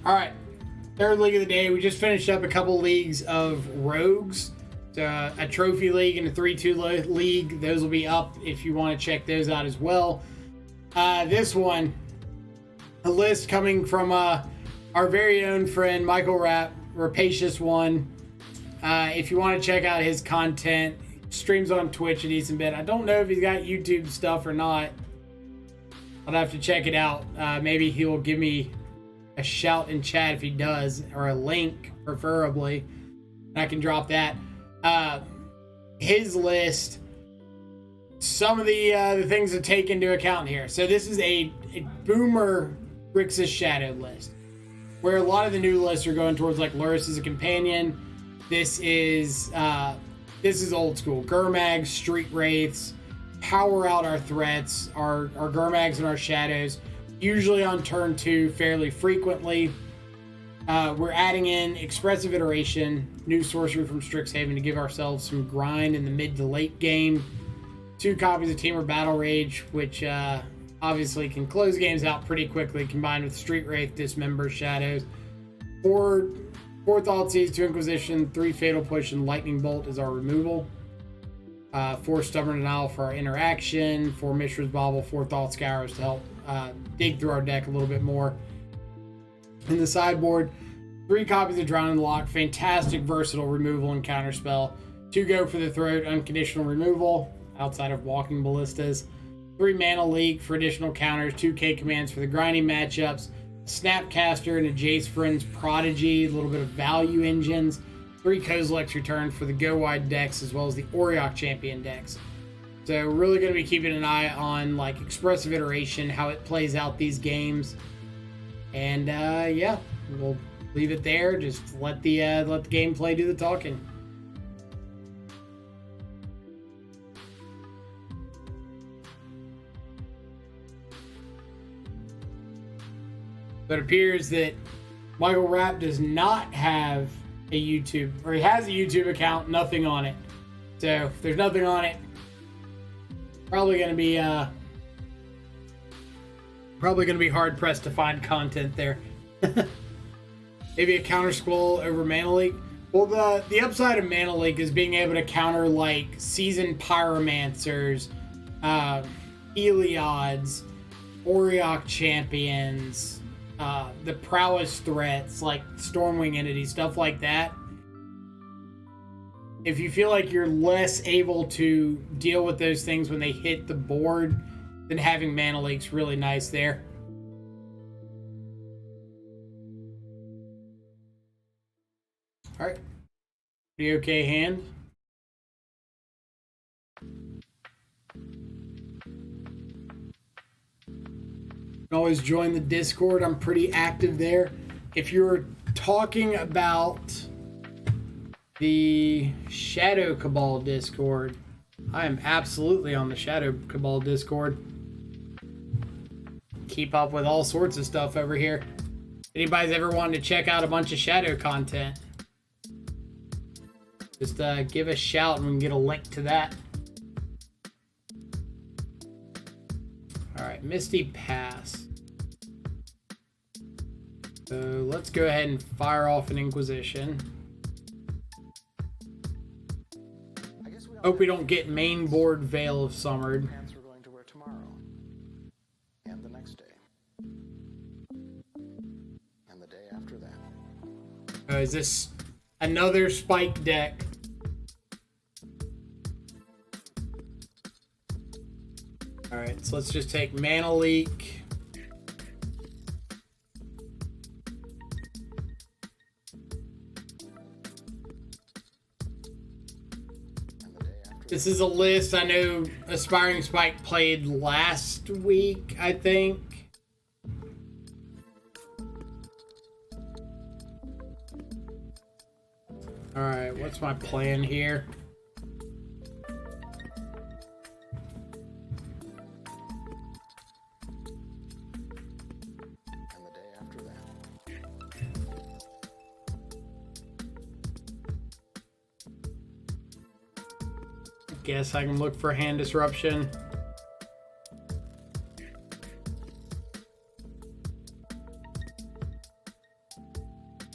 All right, third league of the day. We just finished up a couple leagues of rogues. A trophy league and a 3-2 league. Those will be up if you want to check those out as well. This one, a list coming from our very own friend Michael Rapacious One. If you want to check out his content, streams on Twitch a decent bit. I don't know if he's got YouTube stuff or not. I'll have to check it out. Maybe he will give me a shout in chat if he does, or a link preferably. I can drop that. His list, some of the things to take into account here. So this is a boomer Grixis Shadow list, where a lot of the new lists are going towards like Luris as a companion. This is old school. Gurmags, Street Wraiths, power out our threats, our Gurmags and our Shadows, usually on turn 2 fairly frequently. We're adding in Expressive Iteration, new sorcery from Strixhaven to give ourselves some grind in the mid to late game. 2 copies of Tamer Battle Rage, which obviously can close games out pretty quickly, combined with Street Wraith, Dismember, Shadows. 4 Thoughtseize, 2 Inquisition, 3 Fatal Push, and Lightning Bolt is our removal. 4 Stubborn Denial for our interaction. 4 Mishra's Bauble, 4 Thought Scours to help dig through our deck a little bit more. In the sideboard, 3 copies of Drown in the Loch, fantastic versatile removal and counterspell. 2 Go for the Throat, unconditional removal outside of Walking Ballistas. 3 Mana Leak for additional counters. 2 K commands for the grinding matchups. Snapcaster and a Jace Friends Prodigy, a little bit of value engines. 3 Kozilek's Return for the Go Wide decks, as well as the Auriok Champion decks. So really going to be keeping an eye on like Expressive Iteration, how it plays out these games. And yeah, we'll leave it there. Just let the gameplay do the talking. But it appears that Michael Rapp does not have a YouTube, or he has a YouTube account, nothing on it. So if there's nothing on it, probably going to be hard pressed to find content there. Maybe a counter scroll over Mana Leak. Well, the upside of Mana Leak is being able to counter like Seasoned Pyromancers, Heliod's, Auriok Champions, the Prowess threats like Stormwing entities, stuff like that. If you feel like you're less able to deal with those things when they hit the board, then having Mana Leak's really nice there. Alright. Pretty okay hand. You can always join the Discord. I'm pretty active there. If you're talking about the Shadow Cabal Discord, I am absolutely on the Shadow Cabal Discord. Keep up with all sorts of stuff over here. Anybody's ever wanted to check out a bunch of Shadow content, just give a shout and we can get a link to that. Alright, Misty Pass. So let's go ahead and fire off an Inquisition. Hope we don't get main board Veil of Summered. Pants we're going to wear tomorrow, and the next day, and the day after that. Is this another spike deck? Alright, so let's just take Mana Leak. This is a list I know Aspiring Spike played last week, I think. Alright, what's my plan here? And the day after that. Guess I can look for hand disruption.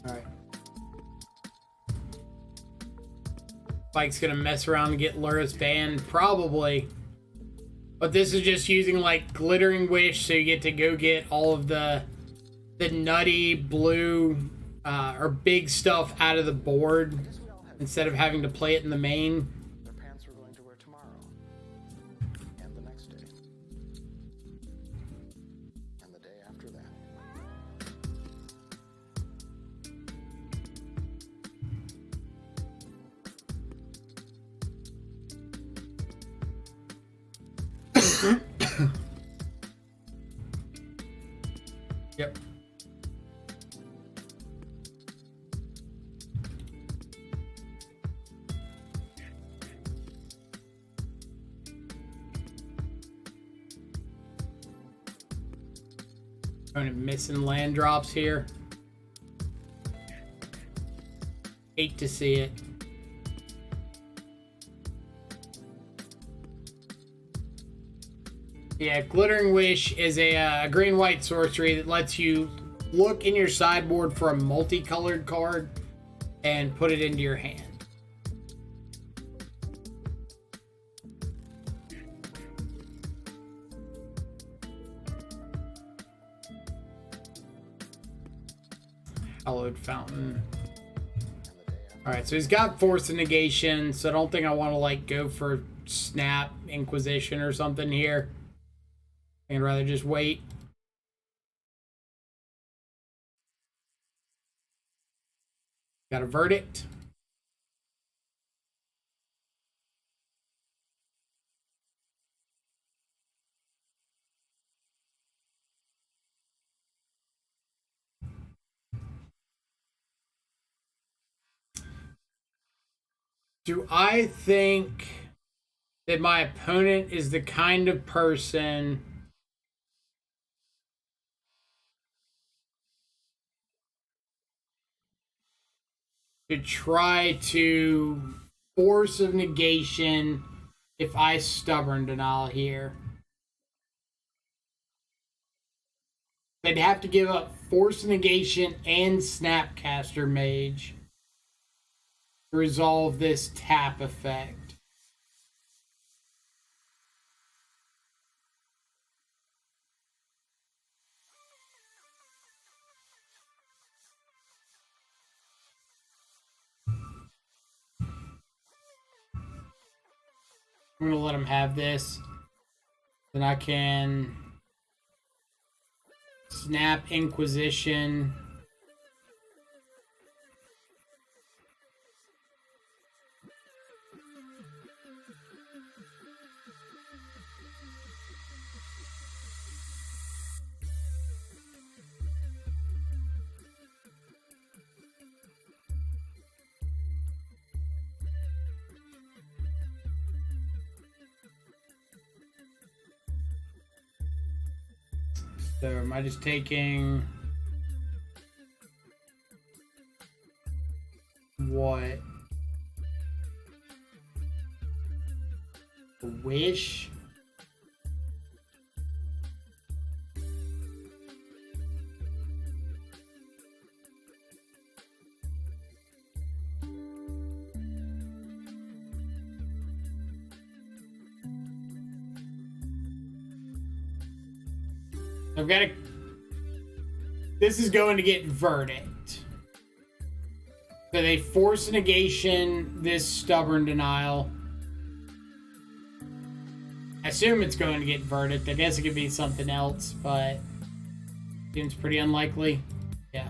Alright. Mike's gonna mess around and get Luris banned, probably. But this is just using like Glittering Wish, so you get to go get all of the nutty blue or big stuff out of the board instead of having to play it in the main. Their pants we're going to wear tomorrow. And the next day. And the day after that. Yep. Kind of missing land drops here. Hate to see it. Yeah, Glittering Wish is a green-white sorcery that lets you look in your sideboard for a multicolored card and put it into your hand. Hallowed Fountain. Alright, so he's got Force of Negation, so I don't think I want to like go for Snap Inquisition or something here. I'd rather just wait. Got a verdict. Do I think that my opponent is the kind of person to try to Force of Negation if I Stubborn Denial here? They'd have to give up Force of Negation and Snapcaster Mage to resolve this tap effect. I'm gonna let him have this. Then I can Snap Inquisition. So am I just taking what? A wish? I've got to... This is going to get verdict. So they Force Negation this Stubborn Denial. I assume it's going to get verdict. I guess it could be something else, but seems pretty unlikely. Yeah.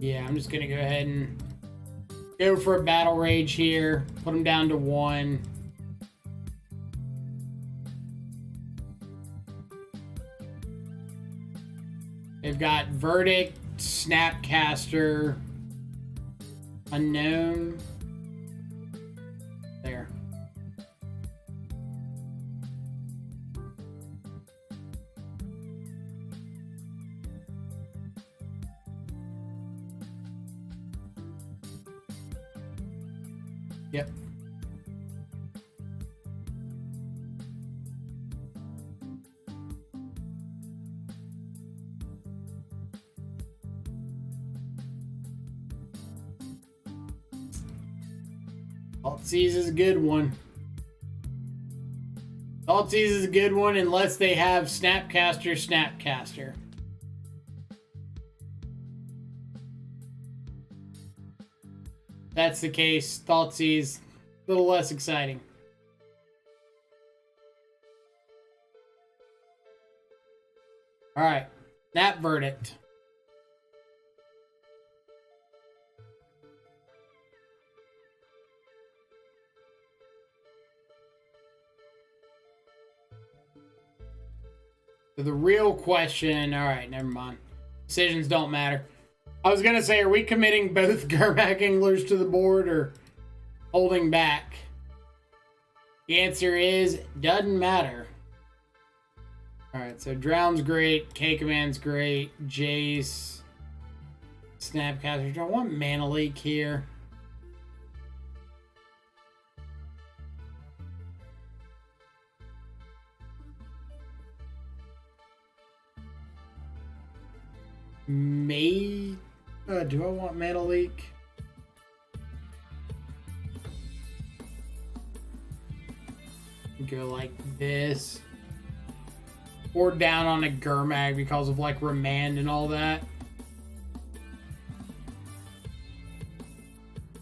Yeah, I'm just gonna go ahead and go for a Battle Rage here. Put him down to 1. They've got Verdict, Snapcaster, Unknown. There. Yep. Altsies is a good one. Altsies is a good one unless they have Snapcaster. That's the case. Thoughtseize, a little less exciting. All right, that verdict. So the real question, all right, never mind. Decisions don't matter. I was going to say, are we committing both Gurmag Anglers to the board or holding back? The answer is, doesn't matter. All right, so Drown's great. K-Command's great. Jace. Snapcaster. Do I want Mana Leak here? Do I want Mana Leak? Go like this. Or down on a Gurmag because of like Remand and all that.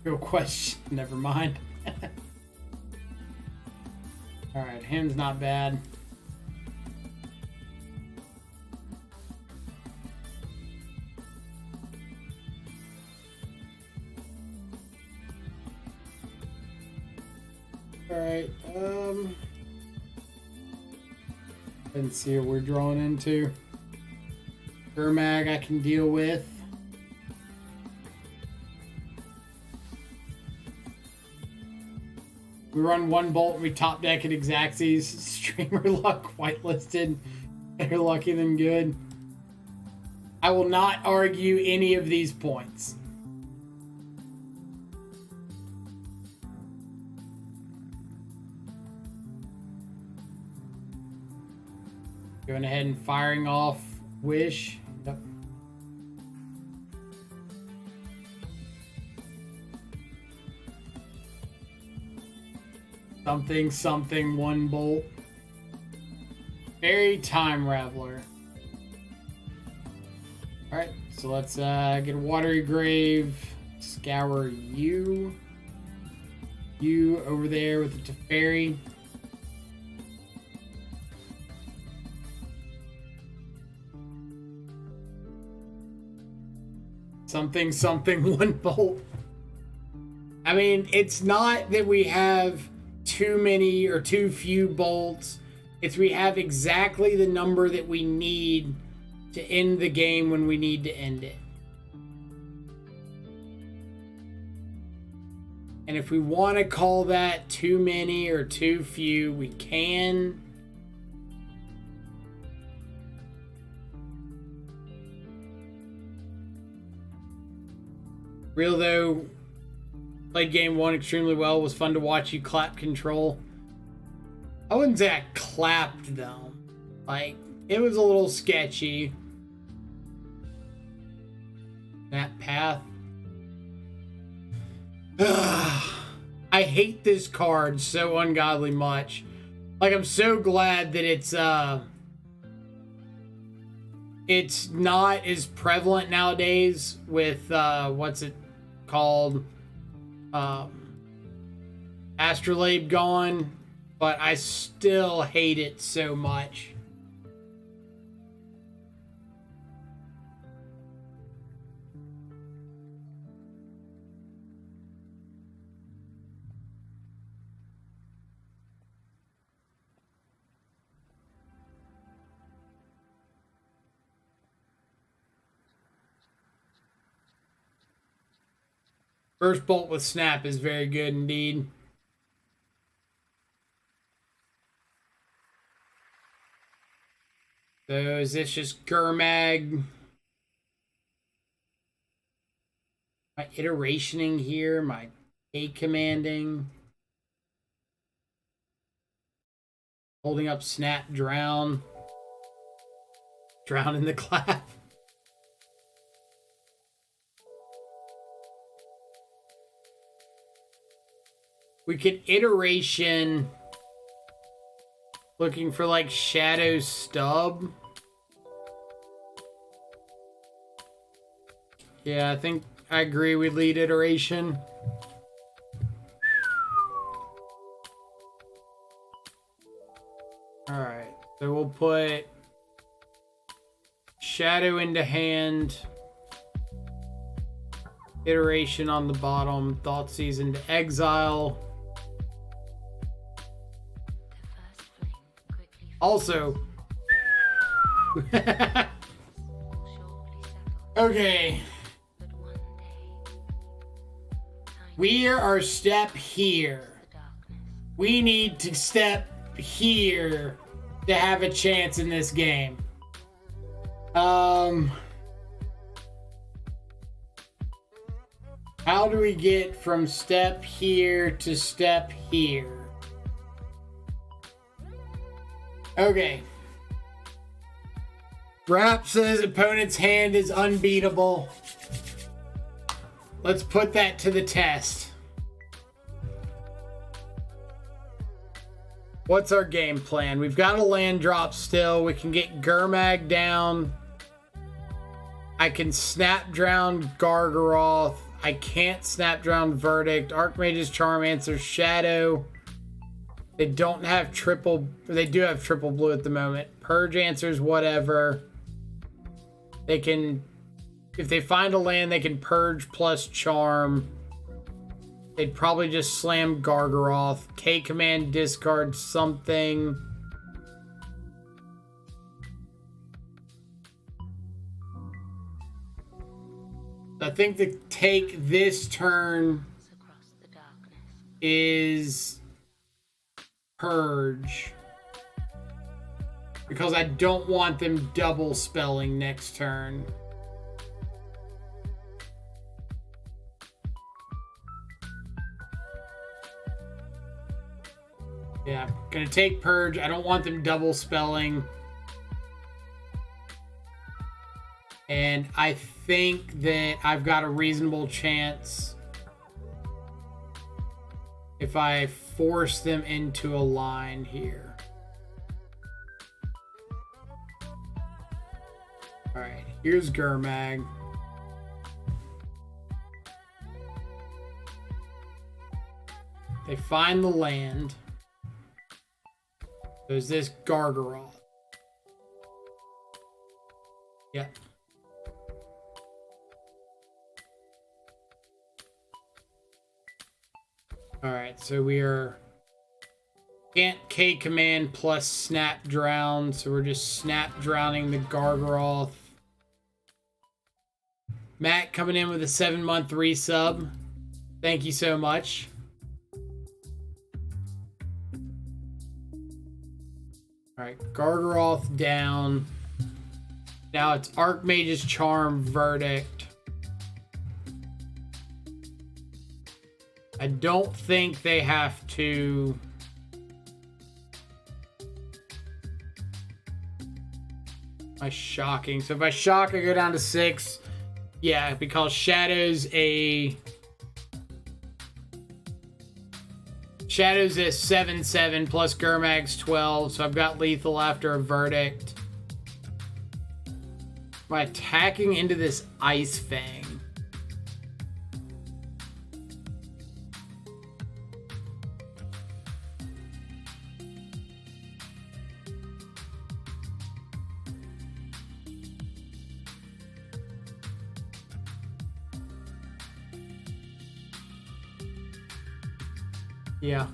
Real question. Never mind. Alright, him's not bad. Alright, let's see what we're drawing into. Gurmag I can deal with. We run one bolt, we top deck at Exaxes. Streamer luck whitelisted. Better lucky than good. I will not argue any of these points. Going ahead and firing off Wish. Yep. Something, one bolt. Very Time Raveler. Alright, so let's get a Watery Grave. Scour you. You over there with the Teferi. Something, one bolt. I mean, it's not that we have too many or too few bolts. It's we have exactly the number that we need to end the game when we need to end it. And if we want to call that too many or too few, we can. Real though, played game one extremely well. It was fun to watch you clap control. I wouldn't say I clapped them. Like, it was a little sketchy. That path. I hate this card so ungodly much. Like, I'm so glad that it's not as prevalent nowadays with what's it called, Astrolabe gone, but I still hate it so much. First bolt with snap is very good indeed. So is this just Gurmag? Am I iterationing here? Am I A commanding. Holding up snap, drown. Drown in the clap. We could iteration. Looking for like shadow stub. Yeah, I think I agree with lead iteration. Alright, so we'll put shadow into hand. Iteration on the bottom. Thoughtseize into exile. Also. Okay. We are step here. We need to step here to have a chance in this game. How do we get from step here to step here? Okay. Rap says opponent's hand is unbeatable. Let's put that to the test. What's our game plan? We've got a land drop still. We can get Gurmag down. I can snap drown Gargaroth. I can't snap drown Verdict. Archmage's Charm answers Shadow. They don't have triple. They do have triple blue at the moment. Purge answers whatever. They can, if they find a land, they can purge plus charm. They'd probably just slam Gargaroth. K command discard something. I think the take this turn is purge. Because I don't want them double spelling next turn. Yeah, gonna take purge. I don't want them double spelling. And I think that I've got a reasonable chance if I force them into a line here. Alright, here's Gurmag. They find the land. There's this Gargaroth. Yep. Alright, so we are can't K command plus snap drown, so we're just snap drowning the Gargaroth. Matt coming in with a 7-month resub. Thank you so much. Alright, Gargaroth down. Now it's Archmage's Charm Verdict. I don't think they have to... My shocking. So if I shock, I go down to 6. Yeah, because Shadow's a... Shadow's a 7/7 plus Gurmag's 12, so I've got lethal after a Verdict. Am I attacking into this Ice Fang? Yeah.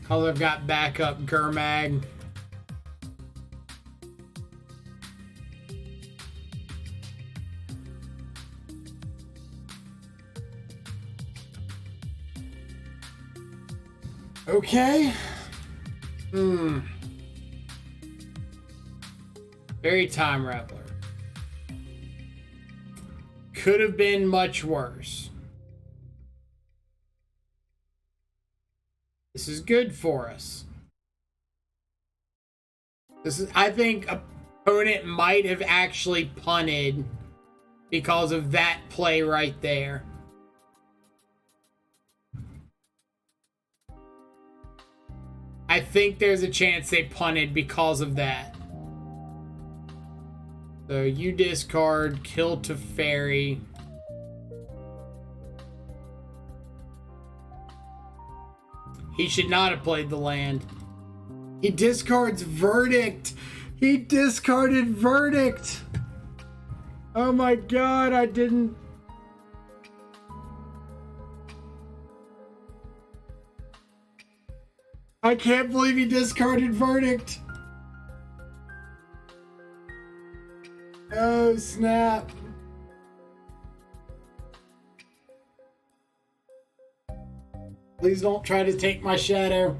Because I've got backup Gurmag. Okay. Very Time Rattler. Could have been much worse. This is good for us. I think opponent might have actually punted because of that play right there. I think there's a chance they punted because of that. So you discard, kill to fairy. He should not have played the land. He discards Verdict. He discarded Verdict. Oh my god, I didn't. I can't believe he discarded Verdict. Oh, snap. Please don't try to take my shadow.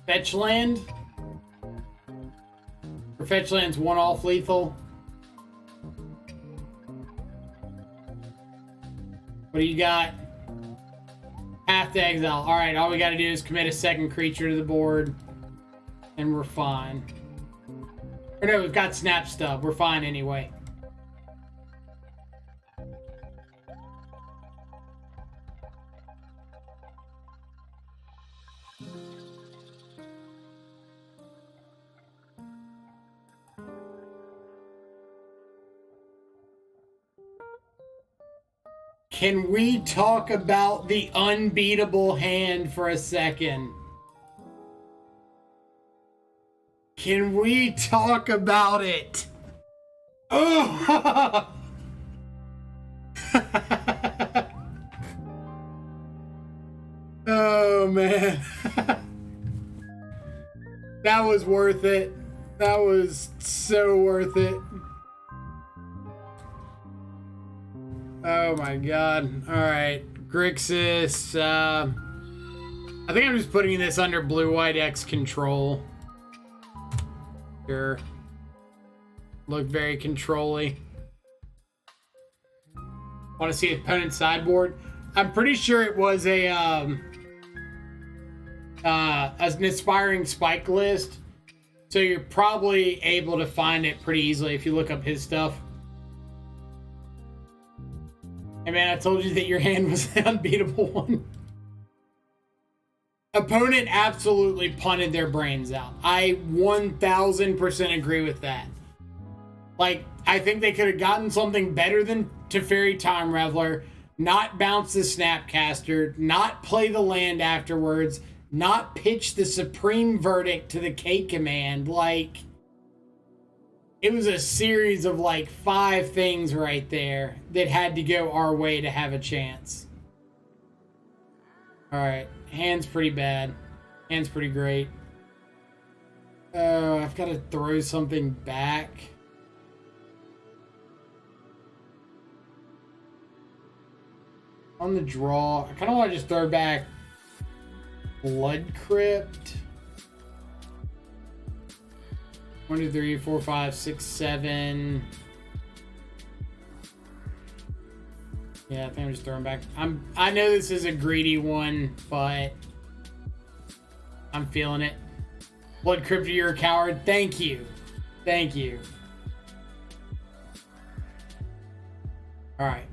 Fetch land? Or fetch land's one off lethal? What do you got? Path to exile. Alright, all we gotta do is commit a second creature to the board. And we're fine. Or no, we've got Snap Stub. We're fine anyway. Can we talk about the unbeatable hand for a second? Can we talk about it? Oh! Oh, man. That was worth it. That was so worth it. Oh my god. Alright. Grixis. I think I'm just putting this under blue-white X control. Sure. Look very control-y. Want to see opponent's sideboard? I'm pretty sure it was an aspiring spike list. So you're probably able to find it pretty easily if you look up his stuff. Hey man, I told you that your hand was the unbeatable one. Opponent absolutely punted their brains out. I 1000% agree with that. Like, I think they could have gotten something better than Teferi Time Reveler, not bounce the Snapcaster, not play the land afterwards, not pitch the Supreme Verdict to the K command. Like, it was a series of like 5 things right there that had to go our way to have a chance. Alright, hand's pretty bad. Hand's pretty great. Oh, I've got to throw something back. On the draw, I kind of want to just throw back Blood Crypt. 1, 2, 3, 4, 5, 6, 7. Yeah, I think I'm just throwing back. I know this is a greedy one, but I'm feeling it. Blood Crypt, you're a coward. Thank you. Thank you. All right.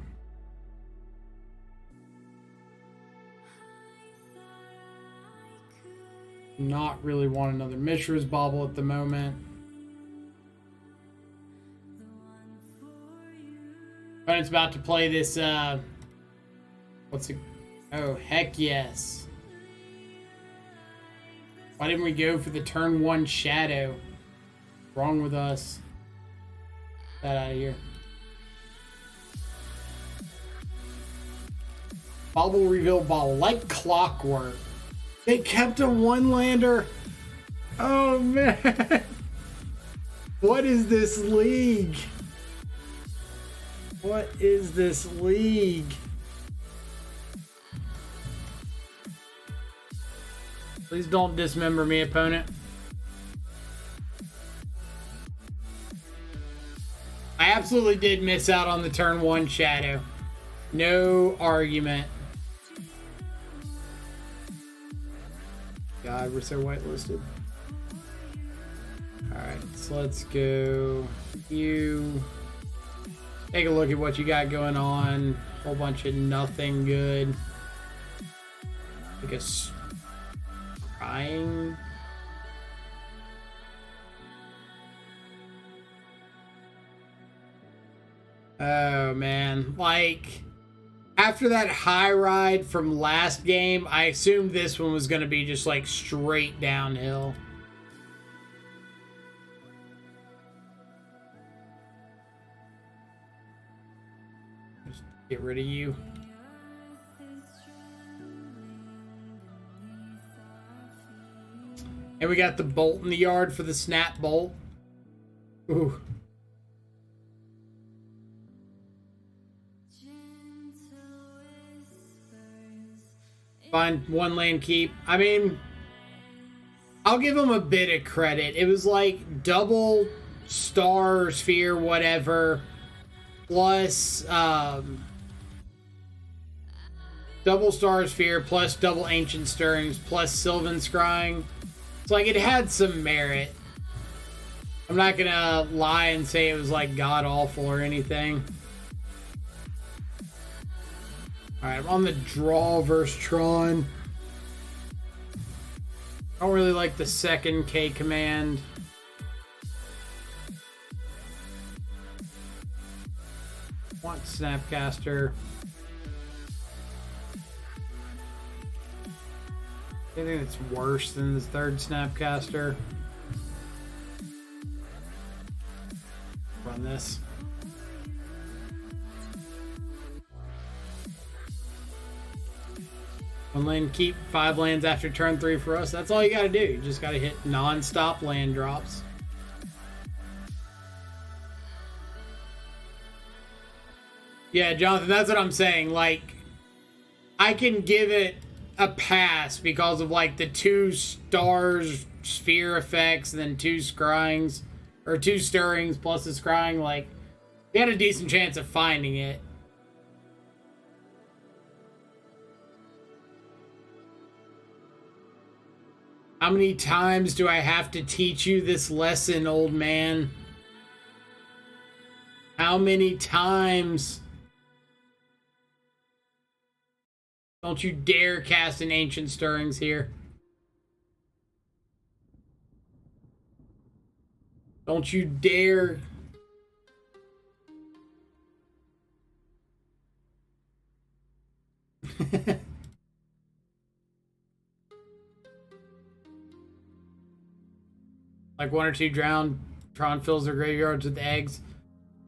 Not really want another Mishra's Bauble at the moment. But it's about to play this, what's it? Oh, heck yes. Why didn't we go for the turn 1 Shadow? What's wrong with us? Get that out of here. Bauble reveal Bauble. Like clockwork. They kept a 1-lander. Oh, man. What is this league? What is this league? Please don't dismember me, opponent. I absolutely did miss out on the turn 1 shadow. No argument. God, we're so whitelisted. Alright, so let's go. You take a look at what you got going on. Whole bunch of nothing good. I guess crying. Oh man, like after that high ride from last game, I assumed this one was going to be just like straight downhill. Just get rid of you. And we got the bolt in the yard for the snap bolt. Ooh. Find 1 land keep. I mean, I'll give him a bit of credit. It was like double star sphere, whatever, plus double star sphere, plus double ancient stirrings, plus Sylvan scrying. It's like it had some merit. I'm not gonna lie and say it was like god awful or anything. Alright, I'm on the draw versus Tron. I don't really like the second K command. Want Snapcaster. Anything that's worse than the third Snapcaster. Run this. One land keep, 5 lands after turn 3 for us. That's all you gotta do. You just gotta hit non-stop land drops. Yeah, Jonathan, that's what I'm saying. Like, I can give it a pass because of like the 2 stars sphere effects and then 2 scryings, or 2 stirrings plus the scrying. Like, we had a decent chance of finding it. How many times do I have to teach you this lesson, old man? How many times? Don't you dare cast an Ancient Stirrings here. Don't you dare. Like 1 or 2 drowned, Tron fills their graveyards with eggs.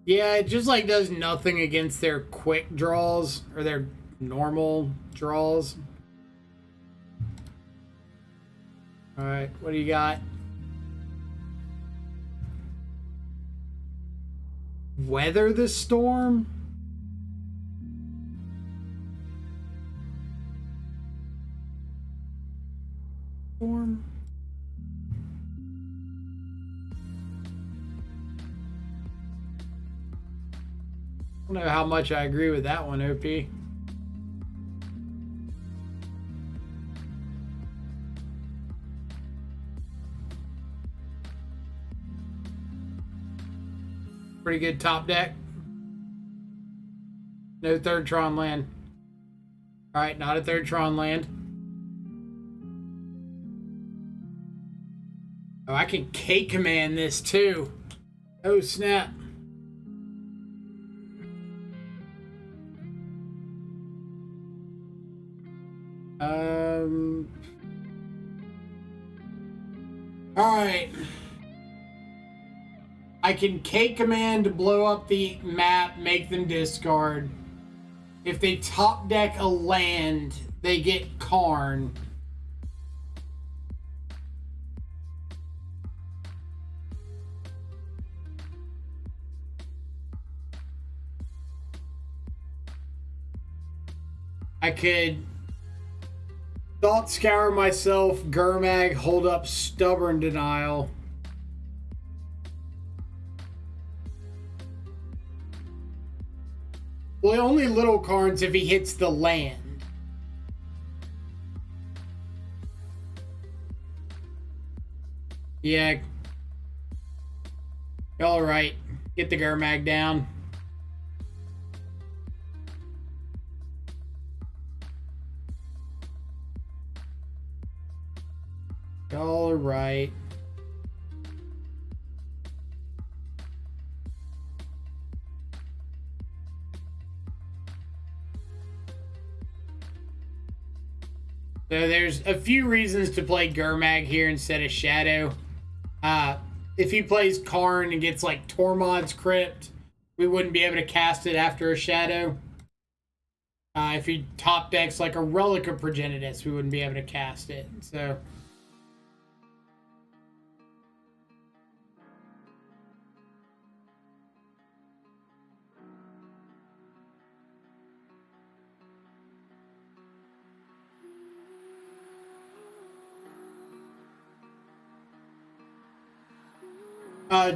Yeah, it just like does nothing against their quick draws or their normal draws. Alright, what do you got? Weather the storm? Storm? I don't know how much I agree with that one, OP. Pretty good top deck. No 3rd Tron land. Alright, not a 3rd Tron land. Oh, I can K command this too. Oh, snap. Alright. I can K command to blow up the map, make them discard. If they top deck a land, they get Karn. I could Thought Scour myself, Gurmag, hold up Stubborn Denial. Well, only little cards if he hits the land. Yeah. All right. Get the Gurmag down. All right. So there's a few reasons to play Gurmag here instead of Shadow. If he plays Karn and gets like Tormod's Crypt, we wouldn't be able to cast it after a Shadow. If he top decks like a Relic of Progenitus, we wouldn't be able to cast it. So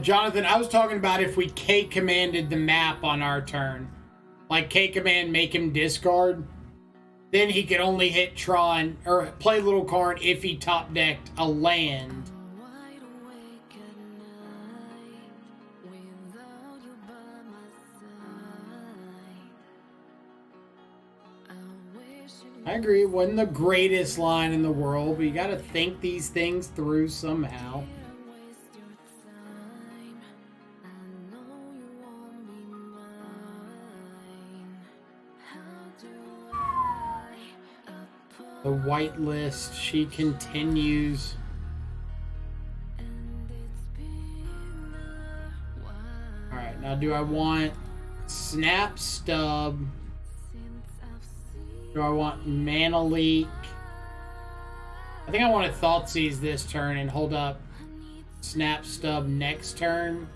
Jonathan, I was talking about if we K commanded the map on our turn. Like K command, make him discard. Then he could only hit Tron or play Little Karn if he top decked a land. I agree, it wasn't the greatest line in the world, but you gotta think these things through somehow. The whitelist, she continues. Alright, now do I want Snap Stub? Do I want Mana Leak? I think I want to Thoughtseize this turn and hold up Snap Stub next turn.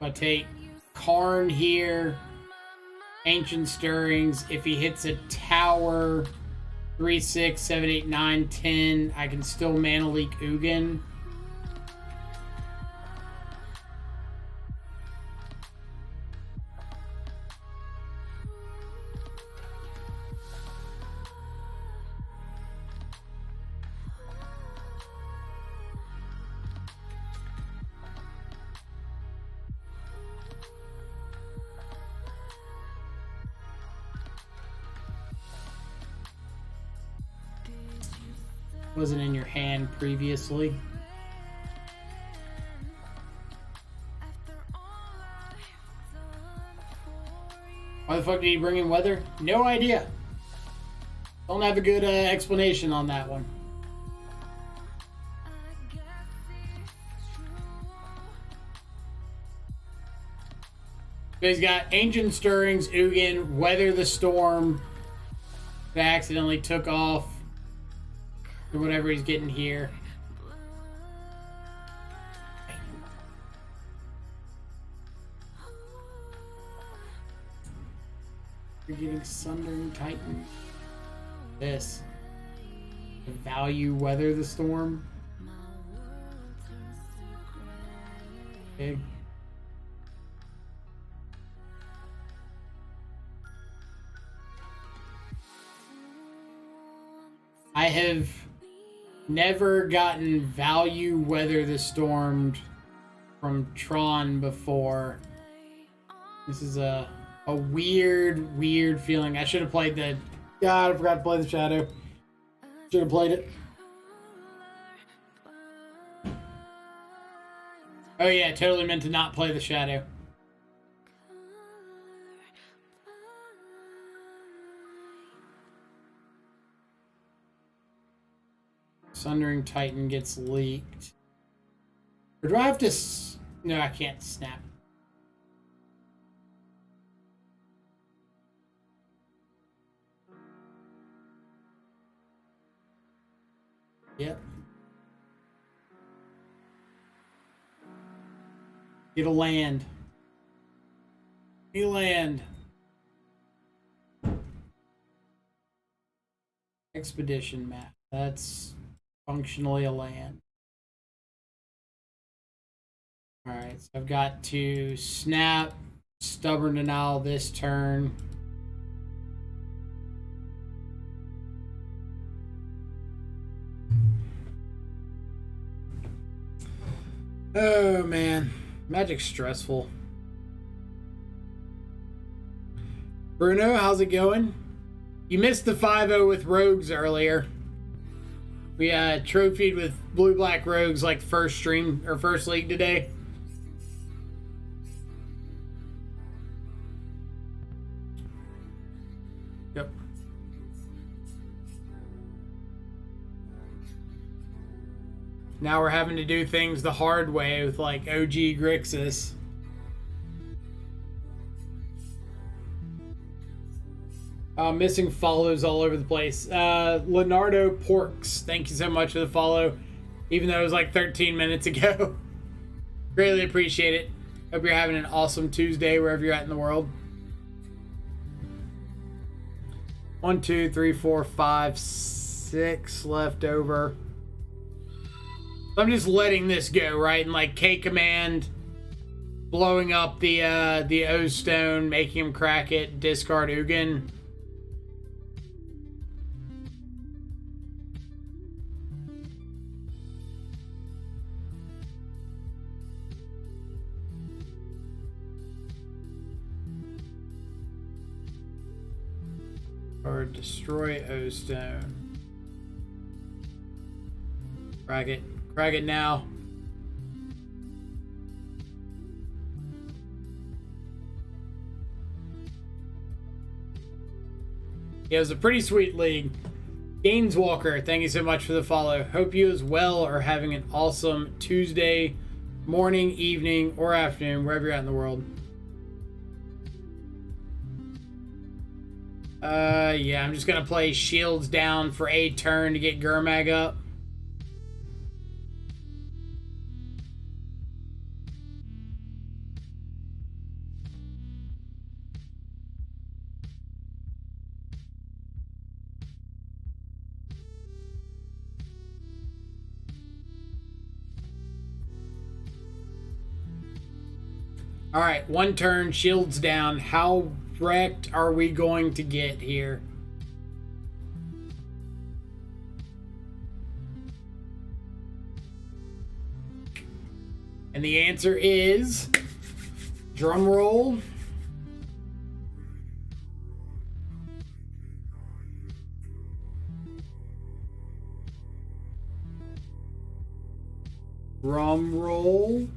I take Karn here. Ancient Stirrings. If he hits a tower, 3, 6, 7, 8, 9, 10, I can still Mana Leak Ugin. Wasn't in your hand previously. Why the fuck did he bring in weather? No idea. Don't have a good explanation on that one. So he's got Ancient Stirrings, Ugin, Weather the Storm. That accidentally took off. Or whatever he's getting here. You're getting Sundering Titan. This. The value Weather the Storm. Big. I have never gotten value Weather the Stormed from Tron before. This is a weird feeling. I should have played the... God, I forgot to play the Shadow. Should have played it. Oh yeah, totally meant to not play the Shadow. Sundering Titan gets leaked. Or do I have to... No, I can't snap. Yep. Get a land. Get a land. Expedition map. That's functionally a land. Alright, so I've got to snap Stubborn Denial this turn. Oh man, Magic's stressful. Bruno, how's it going? You missed the 5-0 with Rogues earlier. We trophied with Blue-Black Rogues like first stream or first league today. Yep. Now we're having to do things the hard way with like OG Grixis. Missing follows all over the place. Leonardo Porks, thank you so much for the follow. Even though it was like 13 minutes ago. Greatly appreciate it. Hope you're having an awesome Tuesday wherever you're at in the world. 1, 2, 3, 4, 5, 6 left over. I'm just letting this go, right? And like K command, blowing up the O stone, making him crack it, discard Ugin. Or destroy O stone. Crack it. Crack it now. Yeah, it was a pretty sweet league. Gainswalker, thank you so much for the follow. Hope you as well are having an awesome Tuesday morning, evening, or afternoon, wherever you're at in the world. Yeah, I'm just gonna play Shields down for a turn to get Gurmag up. All right, one turn, Shields down. How wrecked are we going to get here? And the answer is, drum roll. Drum roll.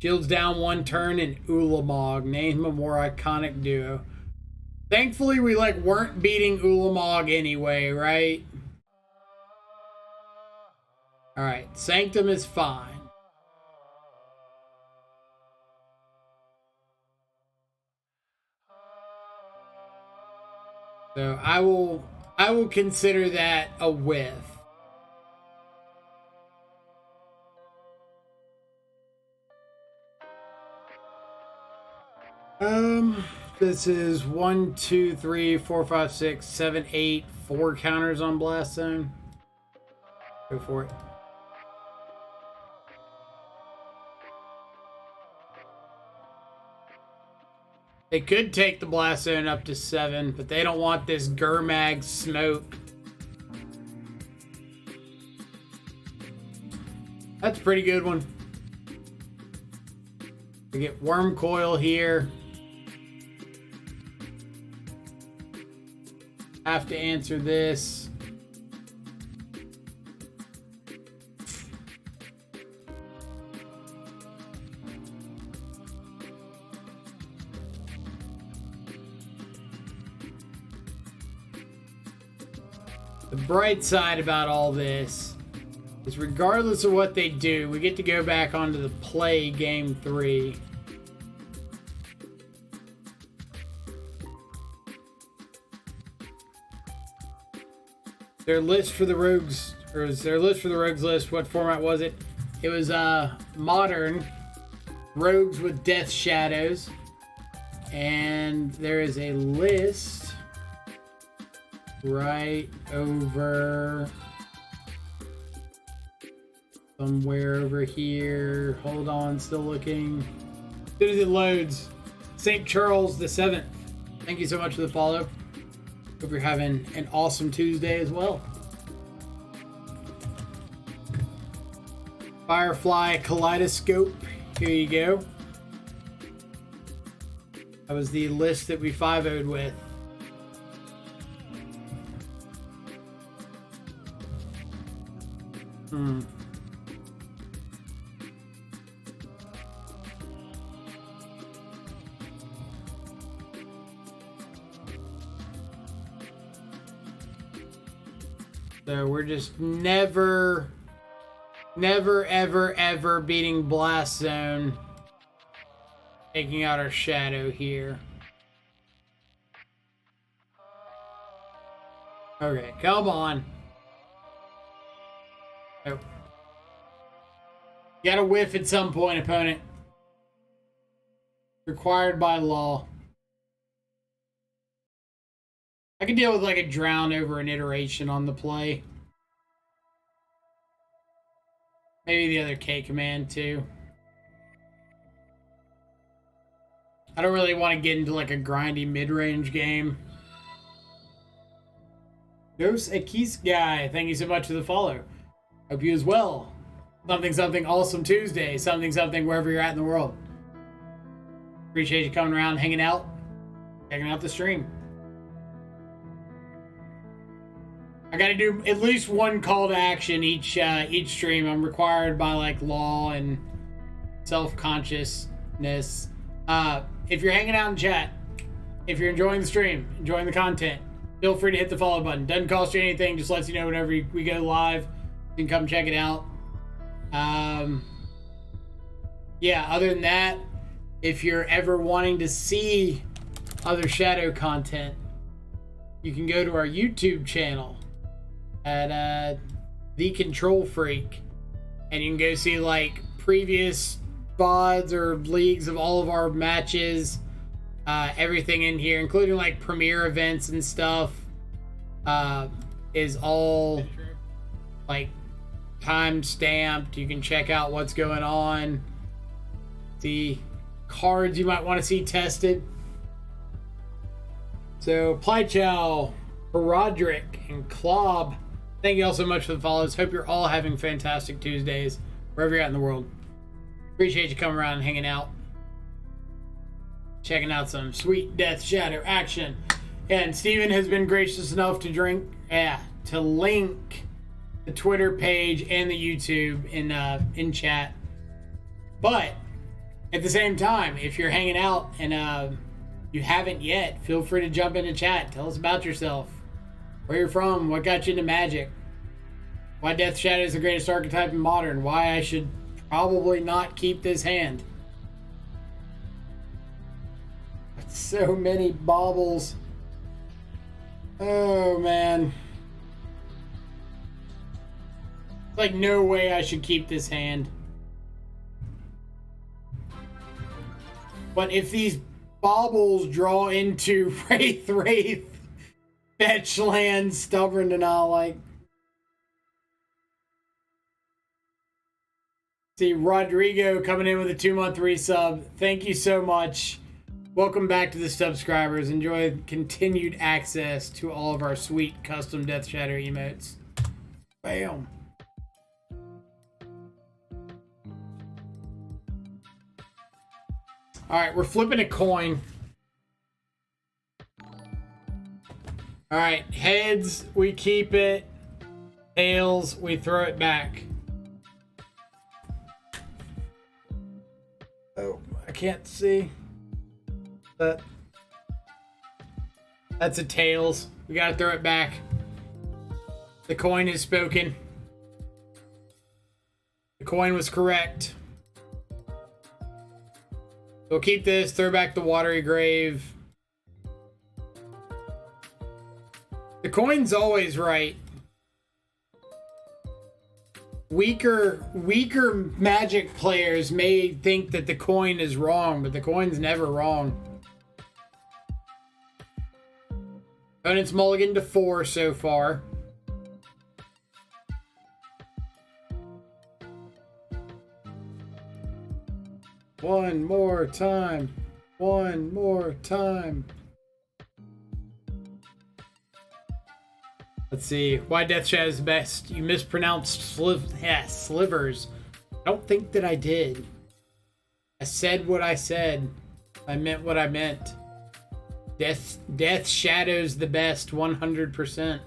Shields down one turn and Ulamog. Name a more iconic duo. Thankfully, we weren't beating Ulamog anyway, right? Alright, Sanctum is fine. So I will consider that a whiff. This is 1, 2, 3, 4, 5, 6, 7, 8, 4 counters on Blast Zone. Go for it. They could take the Blast Zone up to 7, but they don't want this Gurmag smoke. That's a pretty good one. We get Worm Coil here. Have to answer this. The bright side about all this is regardless of what they do, we get to go back onto the play game 3. Their list for the Rogues, or is their list for the Rogues list, what format was it? It was modern Rogues with Death Shadows. And there is a list right over somewhere over here. Hold on, still looking. As soon as it loads, St. Charles the 7th. Thank you so much for the follow. Hope you're having an awesome Tuesday as well. Firefly Kaleidoscope. Here you go. That was the list that we 5-0'd with. So we're just never, ever beating Blast Zone. Taking out our shadow here. Okay, come on. Oh. You gotta whiff at some point, opponent. Required by law. I can deal with like a drown over an iteration on the play. Maybe the other K command too. I don't really want to get into like a grindy mid-range game. Dos Equis guy, thank you so much for the follow. Hope you as well. Something awesome Tuesday. Something wherever you're at in the world. Appreciate you coming around, hanging out, checking out the stream. I gotta do at least one call to action each stream. I'm required by like law and self-consciousness. If you're hanging out in chat, if you're enjoying the stream, enjoying the content, feel free to hit the follow button. Doesn't cost you anything, just lets you know whenever we go live. You can come check it out. Yeah, other than that, if you're ever wanting to see other Shadow content, you can go to our YouTube channel at The Control Freak, and you can go see like previous VODs or leagues of all of our matches, everything in here, including like premiere events and stuff, is all like time stamped. You can check out what's going on, the cards you might want to see tested. So Plychow, Roderick, and Klob, thank you all so much for the follows. Hope you're all having fantastic Tuesdays wherever you're at in the world. Appreciate you coming around and hanging out, checking out some sweet Death Shadow action. And Steven has been gracious enough to link the Twitter page and the YouTube in chat. But at the same time, if you're hanging out and you haven't yet, feel free to jump into chat. Tell us about yourself, where you're from, what got you into Magic, why Death Shadow is the greatest archetype in Modern, why I should probably not keep this hand. So many baubles. Oh man. Like no way I should keep this hand. But if these baubles draw into Wraith, fetch land, stubborn and all, like. See Rodrigo coming in with a 2-month resub. Thank you so much. Welcome back to the subscribers. Enjoy continued access to all of our sweet custom Death Shadow emotes. Bam. Alright, we're flipping a coin. Alright, heads, we keep it. Tails, we throw it back. Oh, I can't see. That's a tails. We gotta throw it back. The coin is spoken. The coin was correct. We'll keep this, throw back the watery grave. The coin's always right. Weaker Magic players may think that the coin is wrong, but the coin's never wrong. Opponent's mulligan to 4 so far. One more time. One more time. Let's see. Why Death Shadow's the best? You mispronounced slivers. I don't think that I did. I said what I said. I meant what I meant. Death Shadow's the best, 100%.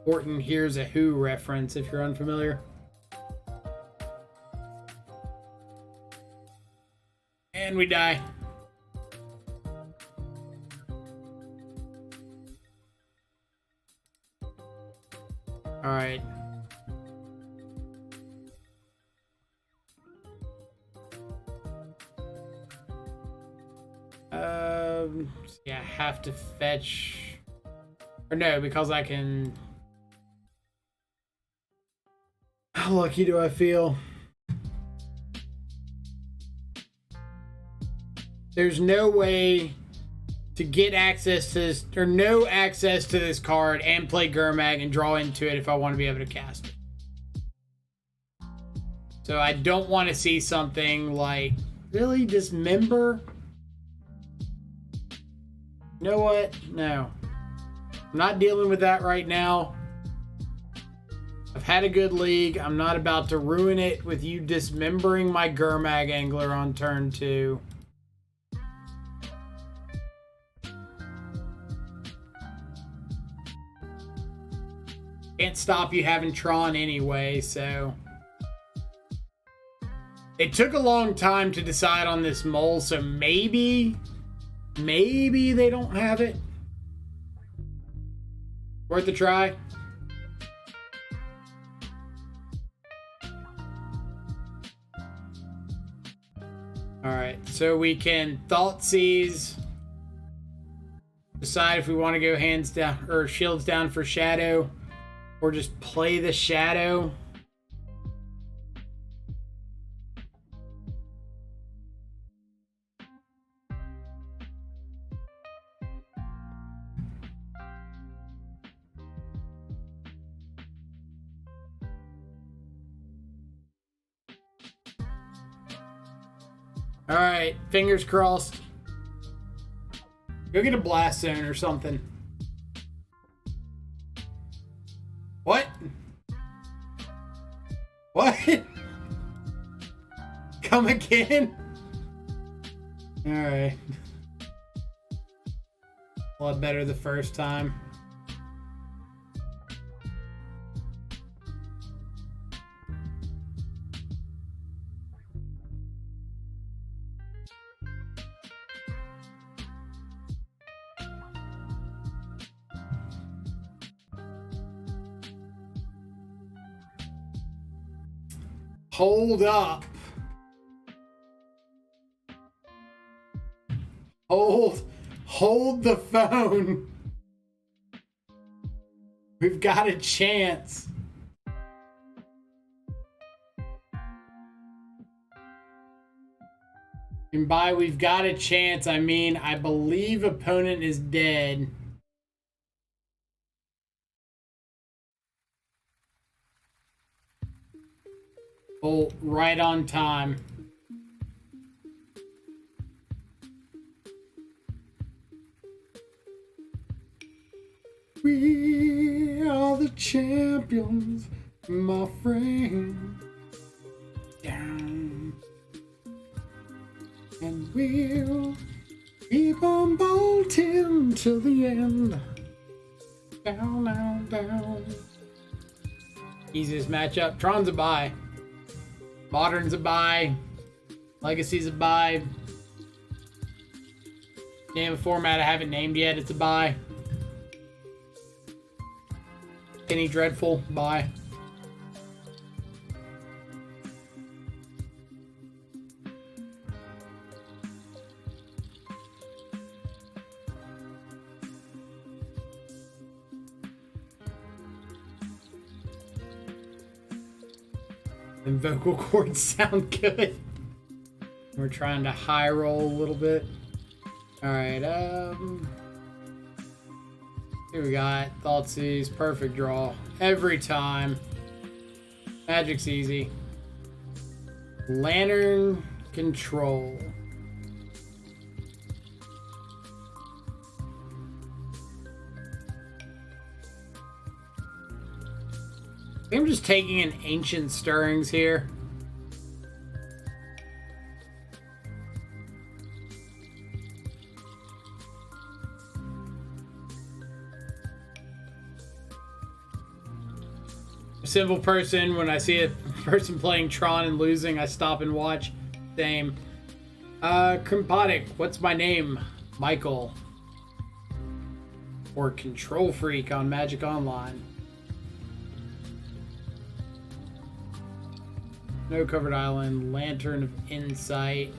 Orton here's a Who reference if you're unfamiliar. And we die. Alright. Yeah, I have to fetch... Or no, because I can... How lucky do I feel? There's no way to get access to this, or no access to this card and play Gurmag and draw into it if I want to be able to cast it. So I don't want to see something like, really, Dismember? You know what? No. I'm not dealing with that right now. I've had a good league. I'm not about to ruin it with you dismembering my Gurmag Angler on turn 2. Can't stop you having Tron anyway, so... It took a long time to decide on this mole, so maybe they don't have it. Worth a try. Alright, so we can Thoughtseize. Decide if we want to go hands down or shields down for Shadow. Or just play the Shadow. Alright, fingers crossed. Go get a blast zone or something. What? What? Come again? Alright. A lot better the first time. Hold up. Hold the phone. We've got a chance. And by we've got a chance, I mean, I believe opponent is dead. Bolt right on time. We are the champions, my friend. Down. And we'll keep on bolting till the end. Down, down, down. Easiest matchup. Tron's a bye. Modern's a bye. Legacy's a bye. Name a format I haven't named yet. It's a bye. Penny Dreadful, bye. And vocal cords sound good. We're trying to high roll a little bit. Alright, here we got Thoughtseize, perfect draw. Every time. Magic's easy. Lantern control. I think I'm just taking an ancient stirrings here. Simple person, when I see a person playing Tron and losing, I stop and watch. Same. Krimpodic, what's my name? Michael. Or Control Freak on Magic Online. No Covered Island, Lantern of Insight.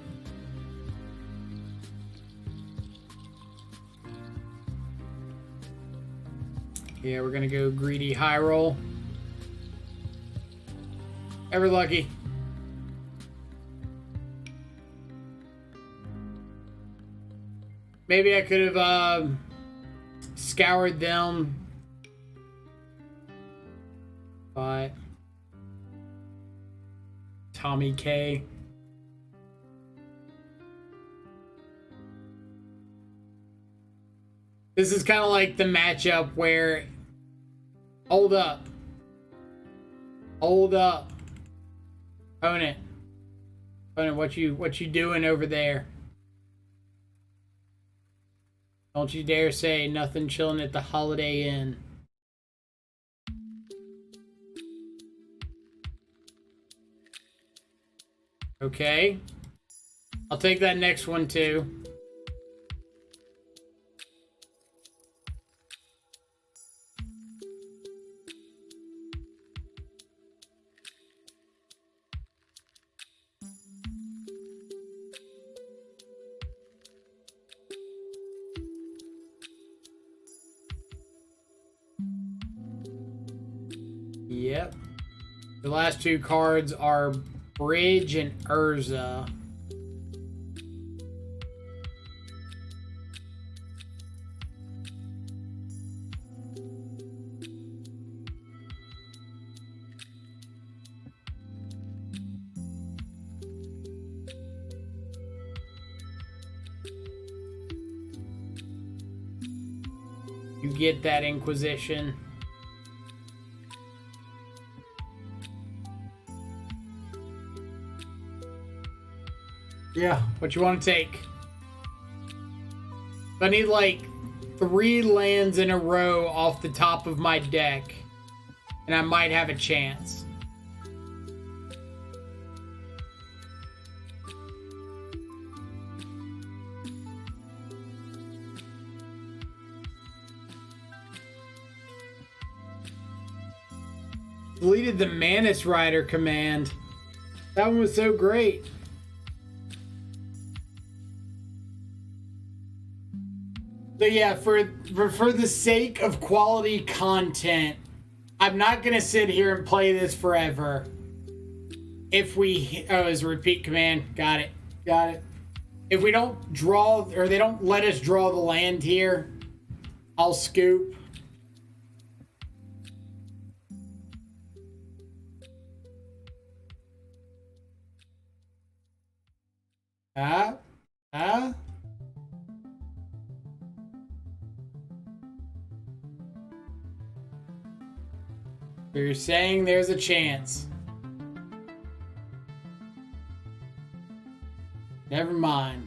Yeah, we're gonna go Greedy High Roll. Ever lucky. Maybe I could have scoured them, but Tommy K. This is kind of like the matchup where, hold up, opponent, what you doing over there? Don't you dare say nothing chilling at the Holiday Inn. Okay. I'll take that next one too. Yep. The last two cards are Bridge and Urza. You get that Inquisition. Yeah, what you want to take? I need like 3 lands in a row off the top of my deck, and I might have a chance. Deleted the Manus Rider command. That one was so great. So yeah, for the sake of quality content, I'm not gonna sit here and play this forever. If we it's a repeat command, got it. If we don't draw, or they don't let us draw the land here, I'll scoop. You're saying there's a chance. Never mind.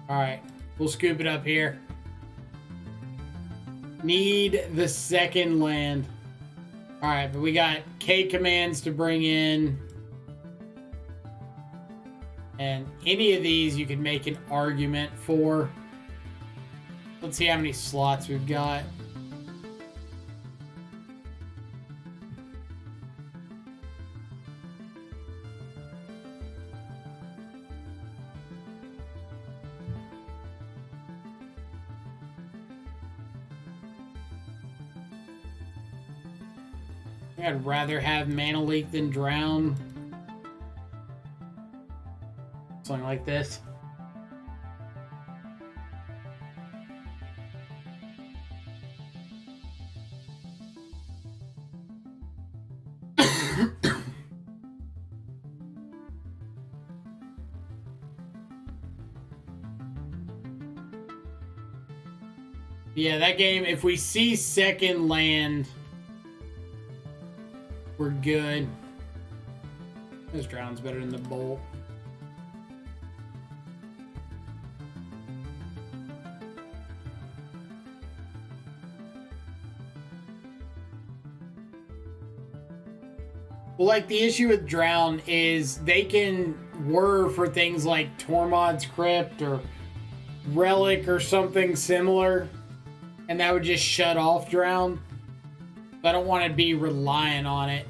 Alright, we'll scoop it up here. Need the second land. Alright, but we got K commands to bring in. And any of these you can make an argument for. Let's see how many slots we've got. I'd rather have Mana Leak than Drown. Something like this. Yeah, that game, if we see second land, we're good. This drown's better than the bolt. Well, like, the issue with drown is they can whir for things like Tormod's Crypt or Relic or something similar, and that would just shut off drown. I don't want to be reliant on it.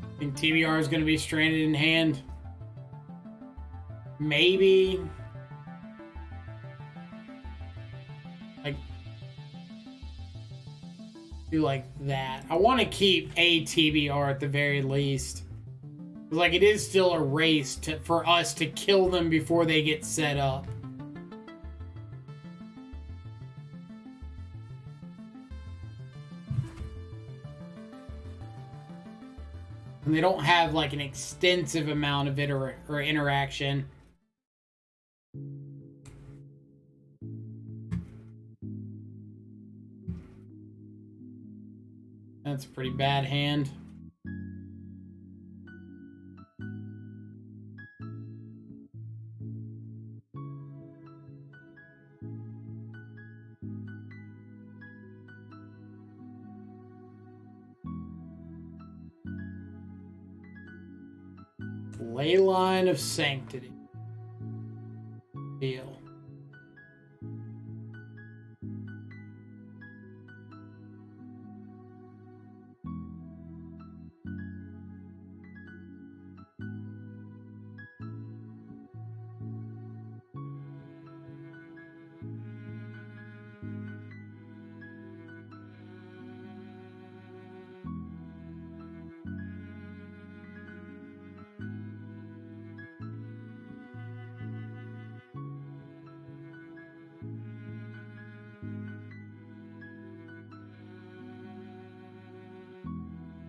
I think TBR is going to be stranded in hand. Maybe. Like, do like that. I want to keep a TBR at the very least. Like, it is still a race for us to kill them before they get set up. And they don't have like an extensive amount of or interaction. That's a pretty bad hand. Leyline of Sanctity. Deal.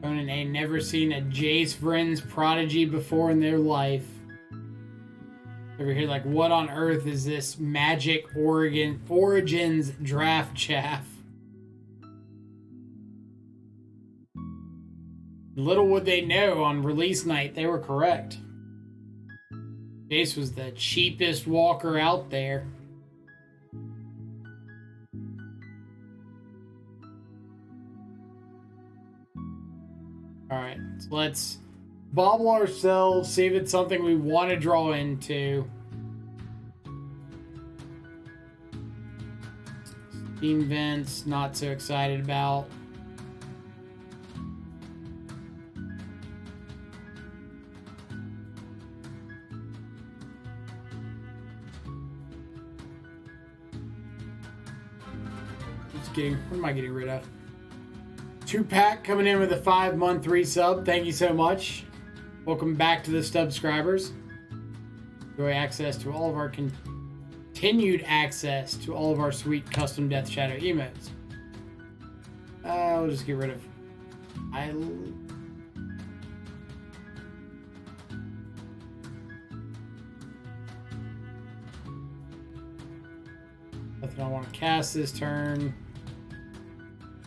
Conan ain't never seen a Jace Vryn's prodigy before in their life. Over here, like, what on earth is this Magic Origins draft chaff? Little would they know, on release night they were correct. Jace was the cheapest walker out there. Alright, so let's bobble ourselves, see if it's something we want to draw into. Steam Vents, not so excited about. What am I getting rid of? 2-pack coming in with a 5-month resub. Thank you so much. Welcome back to the subscribers. Enjoy access to all of our continued access to all of our sweet custom Death Shadow emotes. We'll just get rid of nothing I want to cast this turn.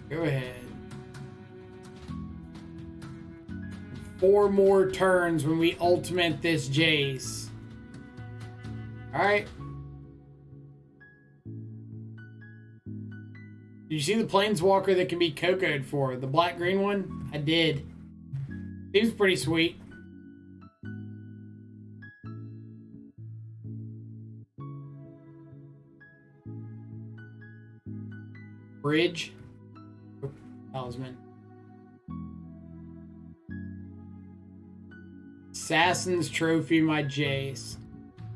Go ahead. 4 more turns when we ultimate this Jace. Alright. Did you see the Planeswalker that can be Coco'd for? The black-green one? I did. Seems pretty sweet. Bridge. Talisman. Assassin's Trophy my Jace.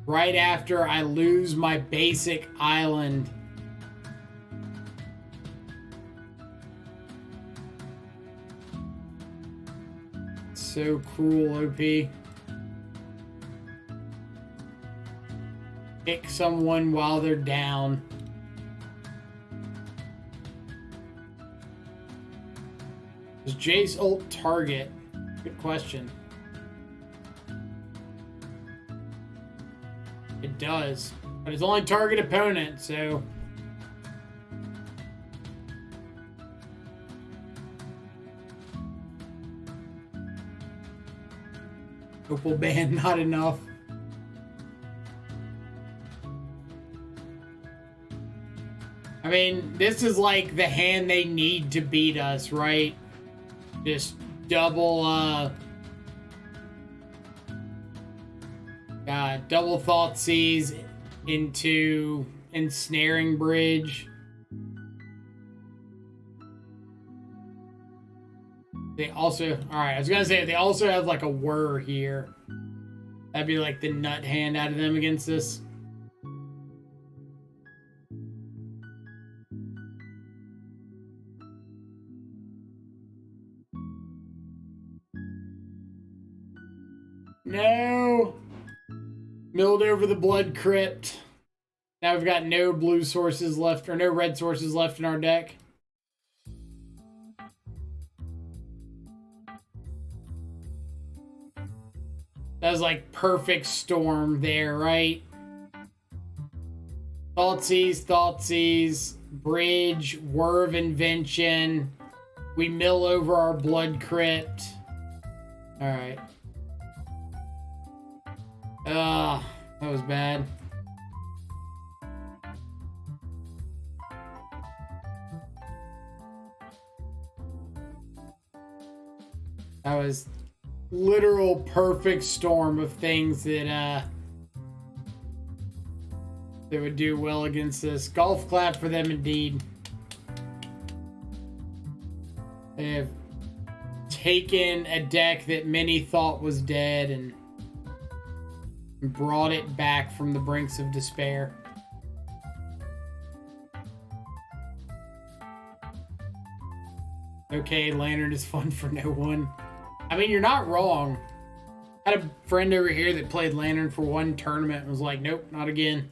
Right after I lose my basic island. So cruel, OP. Pick someone while they're down. Does Jace ult target? Good question. It does, but it's only target opponent, so. Opal ban, not enough. I mean, this is like the hand they need to beat us, right? Just double, double Thoughtseize into Ensnaring Bridge. They also, alright, I was gonna say, they also have like a Whir here. That'd be like the nut hand out of them against this. No! Milled over the Blood Crypt. Now we've got no blue sources left, or no red sources left in our deck. That was like perfect storm there, right? Thoughtseize, Bridge, Whir of Invention. We mill over our Blood Crypt. Alright. That was bad. That was literal perfect storm of things that that would do well against this. Golf clap for them indeed. They have taken a deck that many thought was dead and brought it back from the brinks of despair. Okay, Lantern is fun for no one. I mean, you're not wrong. I had a friend over here that played Lantern for one tournament and was like, nope, not again.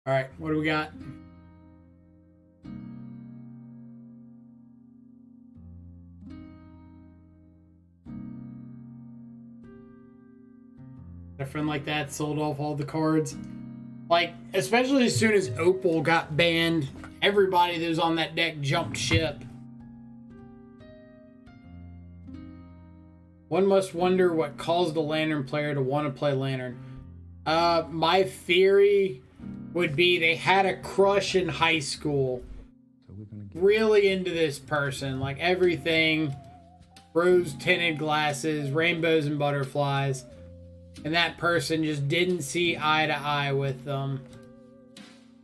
All right, what do we got? A friend like that sold off all the cards. Like, especially as soon as Opal got banned, everybody that was on that deck jumped ship. One must wonder what caused a Lantern player to want to play Lantern. My theory would be they had a crush in high school. So we're gonna get really into this person. Like everything. Rose-tinted glasses, rainbows and butterflies. And that person just didn't see eye to eye with them.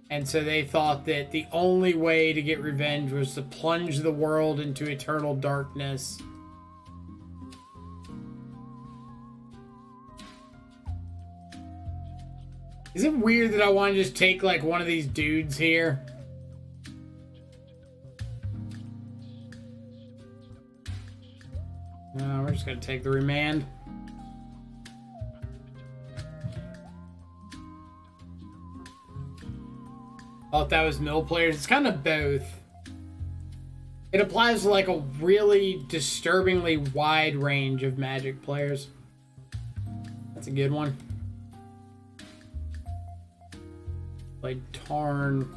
And so they thought that the only way to get revenge was to plunge the world into eternal darkness. Is it weird that I want to just take like one of these dudes here? No, we're just going to take the remand. Oh, if that was mill players, it's kind of both. It applies to like a really disturbingly wide range of Magic players. That's a good one. Like Tron.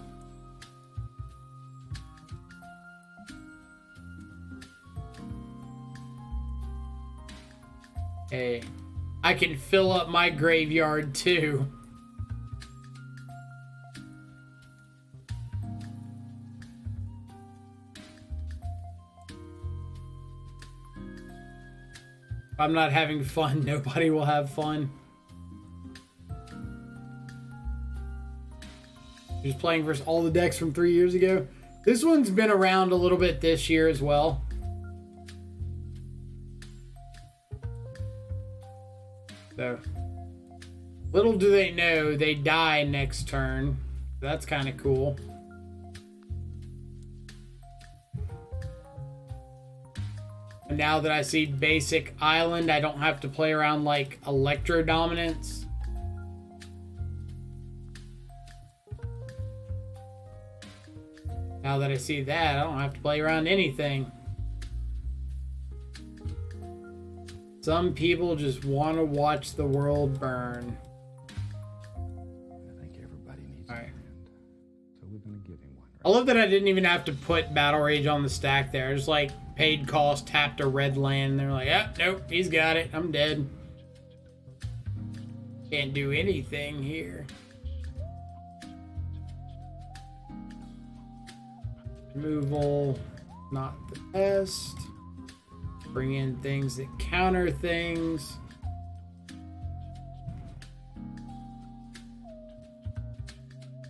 Hey, I can fill up my graveyard too. If I'm not having fun, nobody will have fun. Just playing versus all the decks from 3 years ago. This one's been around a little bit this year as well. So, little do they know, they die next turn. That's kind of cool. And now that I see basic island, I don't have to play around like electro dominance. Now that I see that, I don't have to play around anything. Some people just want to watch the world burn. I think everybody needs a friend, so we're gonna give him one. Right? I love that I didn't even have to put Battle Rage on the stack there. Just like paid cost, tapped a red land. They're like, ah, nope, he's got it. I'm dead. Can't do anything here. Removal, not the best. Bring in things that counter things.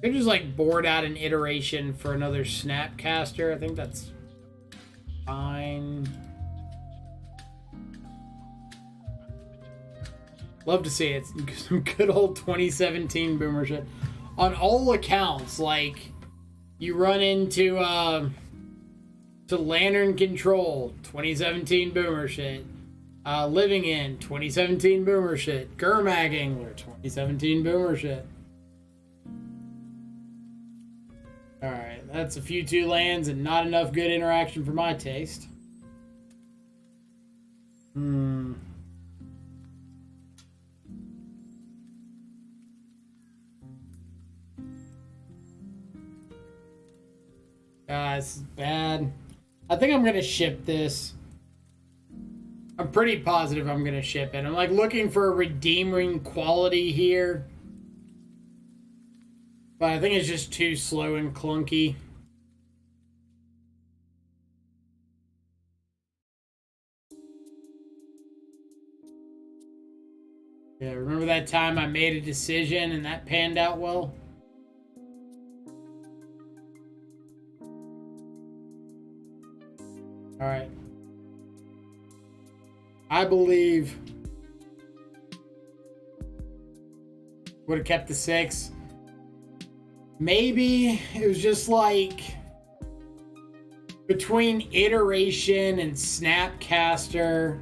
Could just like board out an iteration for another Snapcaster. I think that's fine. Love to see it. Some good old 2017 boomer shit. On all accounts, like you run into to Lantern Control, 2017 boomer shit. Living In, 2017 boomer shit. Gurmag Angler, 2017 boomer shit. Alright, that's a few 2 lands and not enough good interaction for my taste. This is bad. I think I'm gonna ship this. I'm pretty positive I'm gonna ship it. I'm like looking for a redeeming quality here. But I think it's just too slow and clunky. Yeah, remember that time I made a decision and that panned out well? Alright. I believe would have kept the 6. Maybe it was just like between iteration and Snapcaster.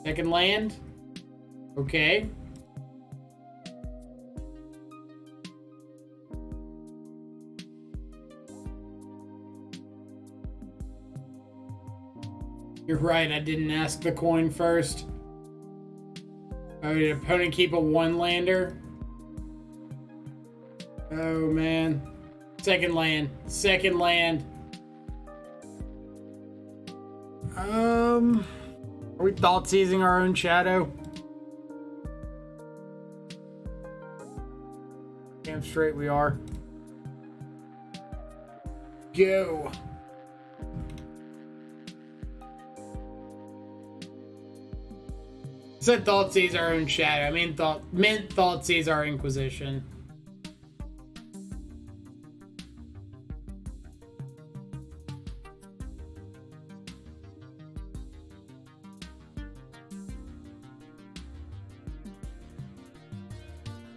Second land? Okay. You're right, I didn't ask the coin first. Oh, did opponent keep a 1-lander? Oh, man. Second land. Second land. Are we thought seizing our own shadow? Damn straight we are. Go. Said thought sees our own shadow. I mean meant thought sees our Inquisition.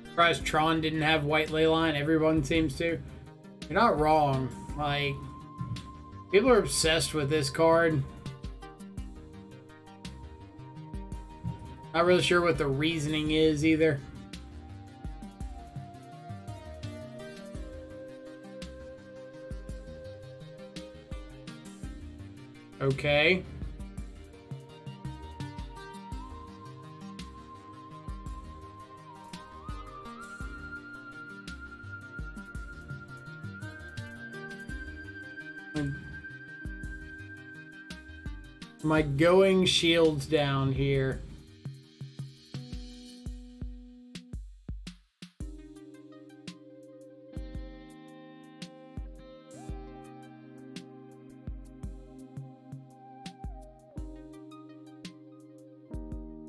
Surprised Tron didn't have white leyline. Everyone seems to. You're not wrong. Like, people are obsessed with this card. Not really sure what the reasoning is either. Okay. Am I going shields down here?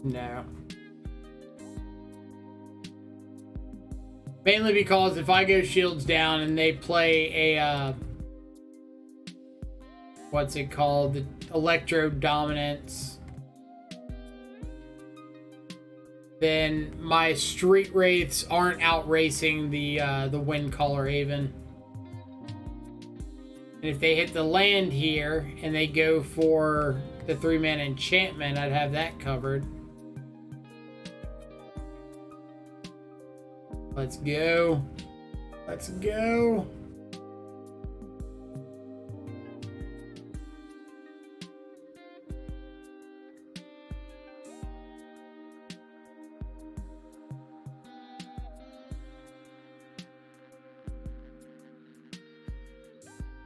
No. Mainly because if I go shields down and they play a what's it called? The Electro Dominance. then my street wraiths aren't out racing the wind caller Haven. And if they hit the land here and they go for the 3-mana enchantment, I'd have that covered. Let's go. Let's go.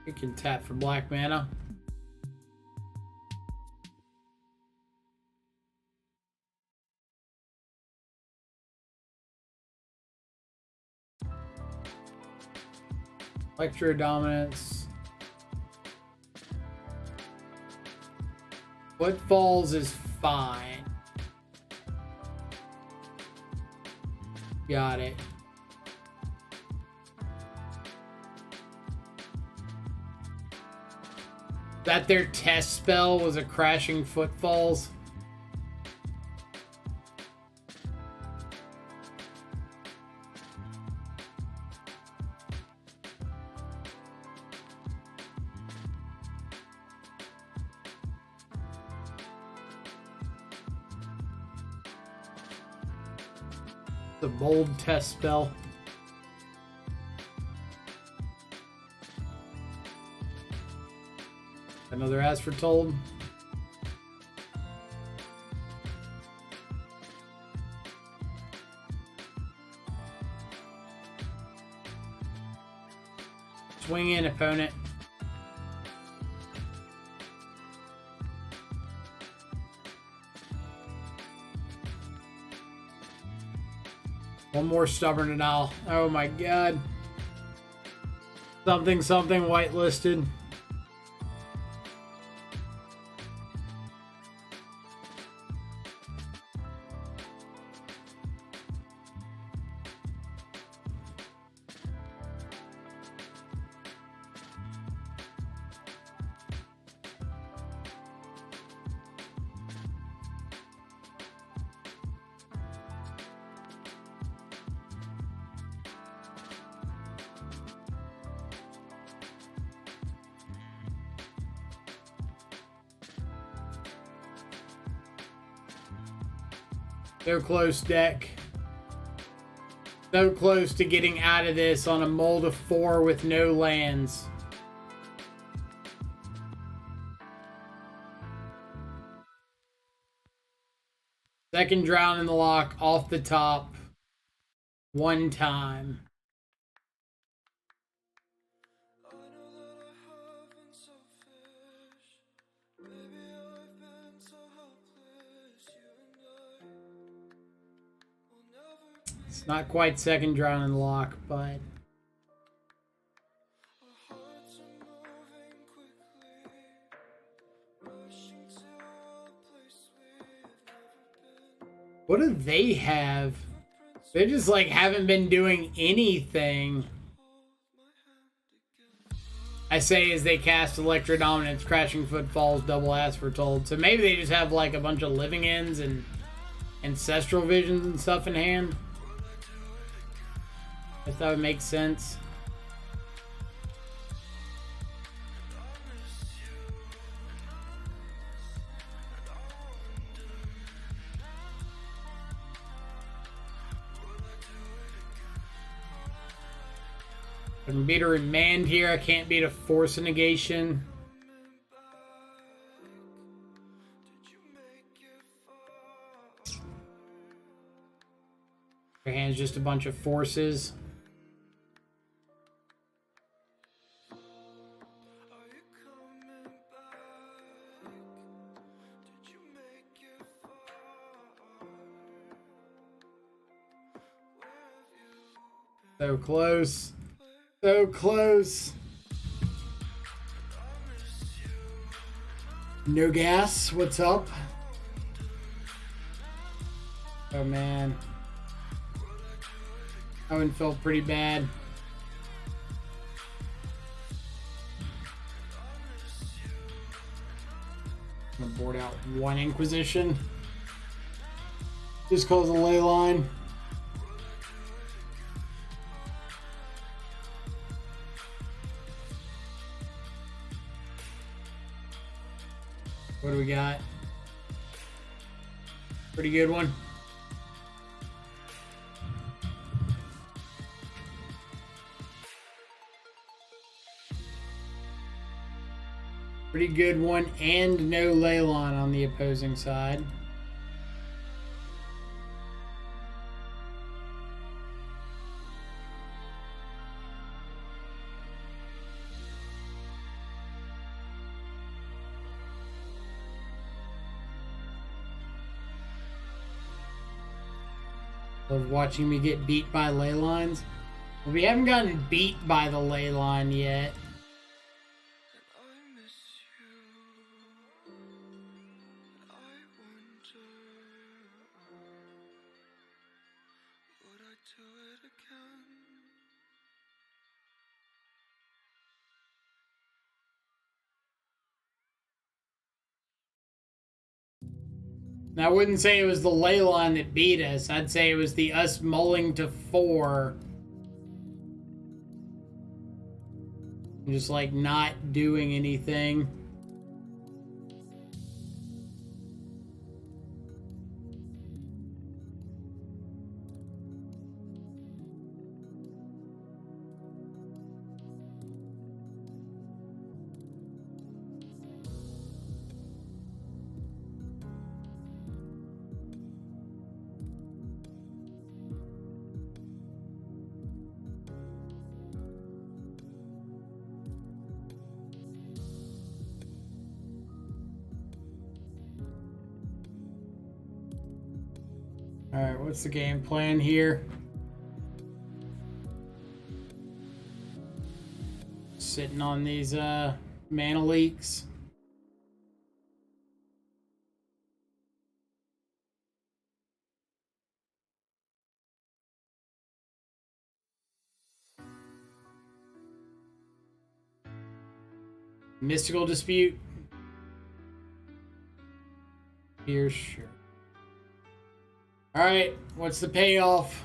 You can tap for black mana. Electro Dominance. Footfalls is fine. Got it. That their test spell was a Crashing Footfalls. The bold test spell. Another As Foretold. Swing in, opponent. One more Stubborn Denial. Oh my god. Something whitelisted. So close, deck. So close to getting out of this on a mold of 4 with no lands. Second Drown in the Lock off the top. One time. It's not quite second Drown in the Lock, but what do they have? They just like haven't been doing anything. I say as they cast Electro Dominance, Crashing Footfalls, double As Foretold. So maybe they just have like a bunch of Living Ends and Ancestral Visions and stuff in hand. If that would make sense. I can beat a Remand here. I can't beat a Force of Negation. Your hand's just a bunch of forces. So close. So close. No gas, what's up? Oh man. That one felt pretty bad. I'm gonna board out one Inquisition. Just cause a ley line. What do we got? Pretty good one. Pretty good one, and no ley line on the opposing side. Love watching me get beat by ley lines. Well, we haven't gotten beat by the ley line yet. I wouldn't say it was the ley line that beat us. I'd say it was the us mulling to 4. Just like not doing anything. Alright, what's the game plan here? Sitting on these mana leaks. Mystical dispute. Here, sure. All right, what's the payoff?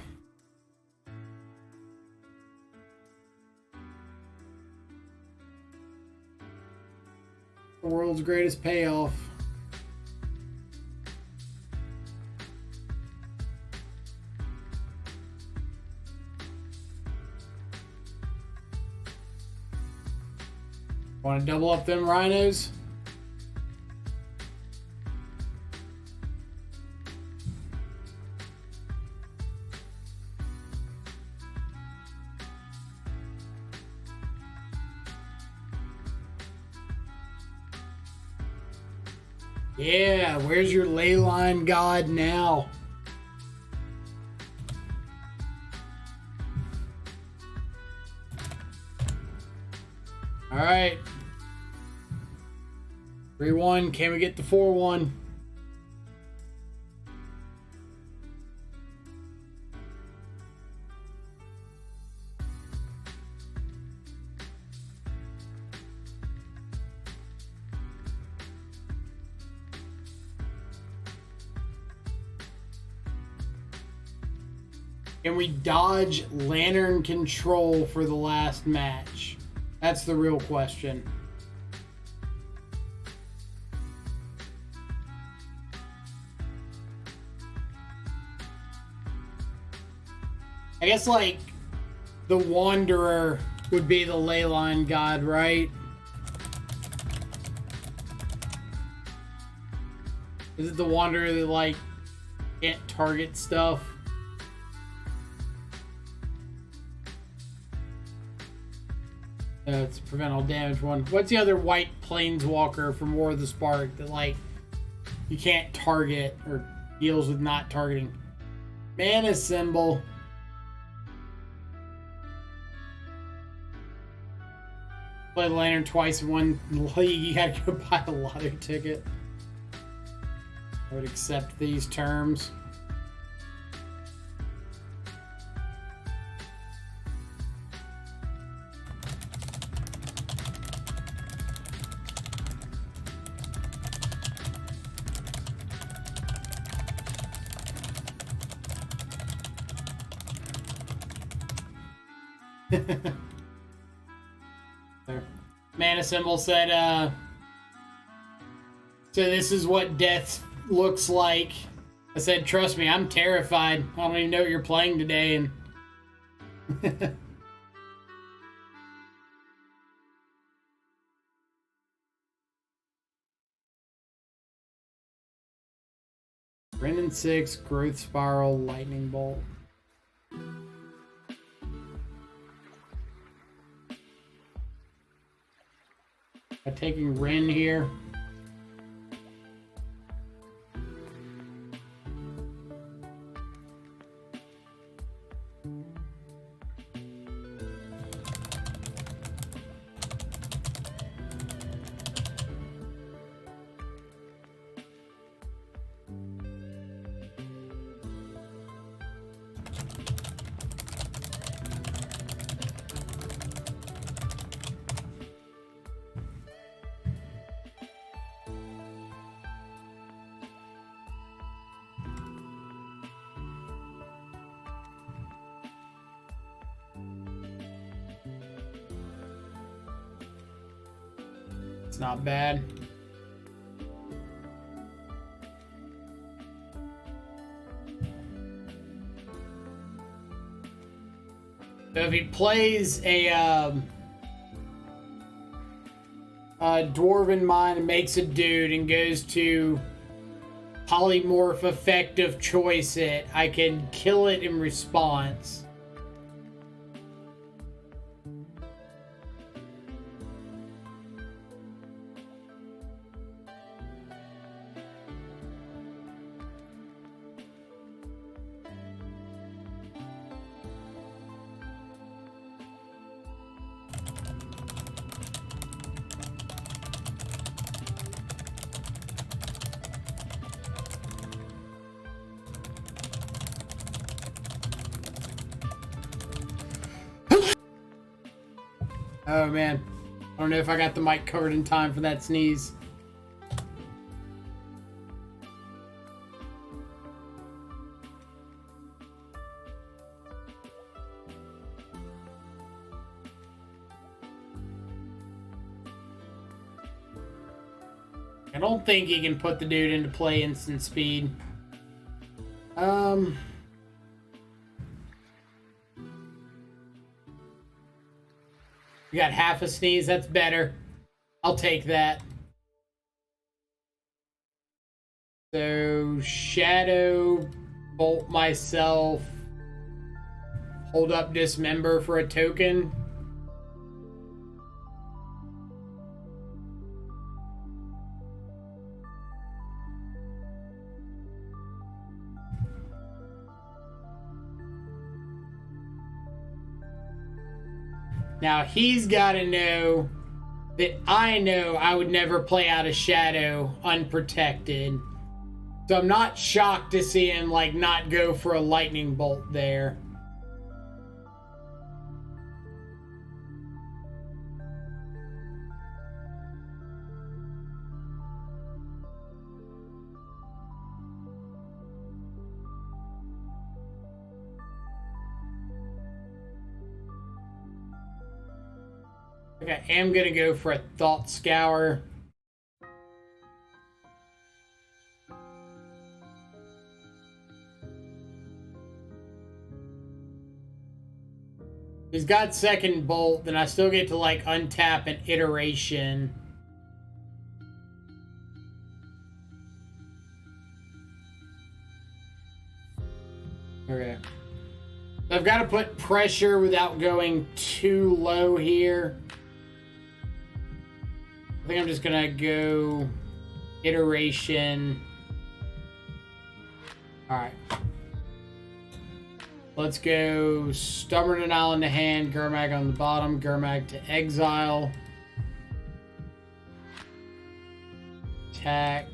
The world's greatest payoff. Want to double up them rhinos? Yeah, where's your ley line god now? All right. 3-1. Can we get the 4-1? Can we dodge Lantern control for the last match? That's the real question. I guess, like, the Wanderer would be the ley line god, right? Is it the Wanderer that, like, can't target stuff? It's prevent all damage one. What's the other white planeswalker from War of the Spark that, like, you can't target or deals with not targeting? Mana Symbol. Play the Lantern twice in one league. You gotta go buy a lottery ticket. I would accept these terms. Mana Symbol said, so this is what death looks like. I said, trust me, I'm terrified. I don't even know what you're playing today. And Brendan 6, Growth Spiral, Lightning Bolt. I'm taking Ren here. It's not bad. So if he plays a Dwarven Mine and makes a dude and goes to polymorph effect of choice it, I can kill it in response. Oh man, I don't know if I got the mic covered in time for that sneeze. I don't think he can put the dude into play instant speed. You got half a sneeze, that's better. I'll take that. So, Shadow, Bolt myself, hold up Dismember for a token. Now, he's got to know that I know I would never play out a Shadow unprotected. So I'm not shocked to see him, like, not go for a Lightning Bolt there. Okay, I am going to go for a Thought Scour. He's got second bolt, then I still get to, like, untap an iteration. Okay. I've got to put pressure without going too low here. I think I'm just gonna go iteration. Alright. Let's go Stubborn Denial in the hand, Gurmag on the bottom, Gurmag to exile. Attack.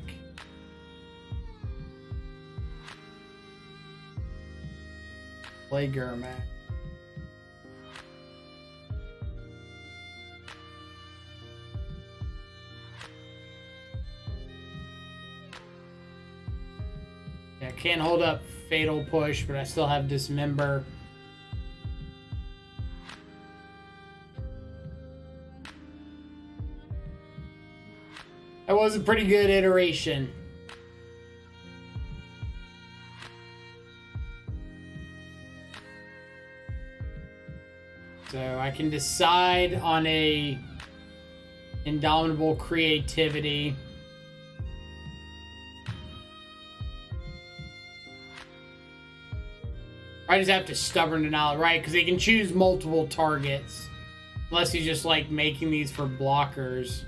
Play Gurmag. I can't hold up Fatal Push, but I still have Dismember. That was a pretty good iteration. So I can decide on a indomitable creativity. I just have to stubborn denial, right? Because they can choose multiple targets. Unless he's just like making these for blockers.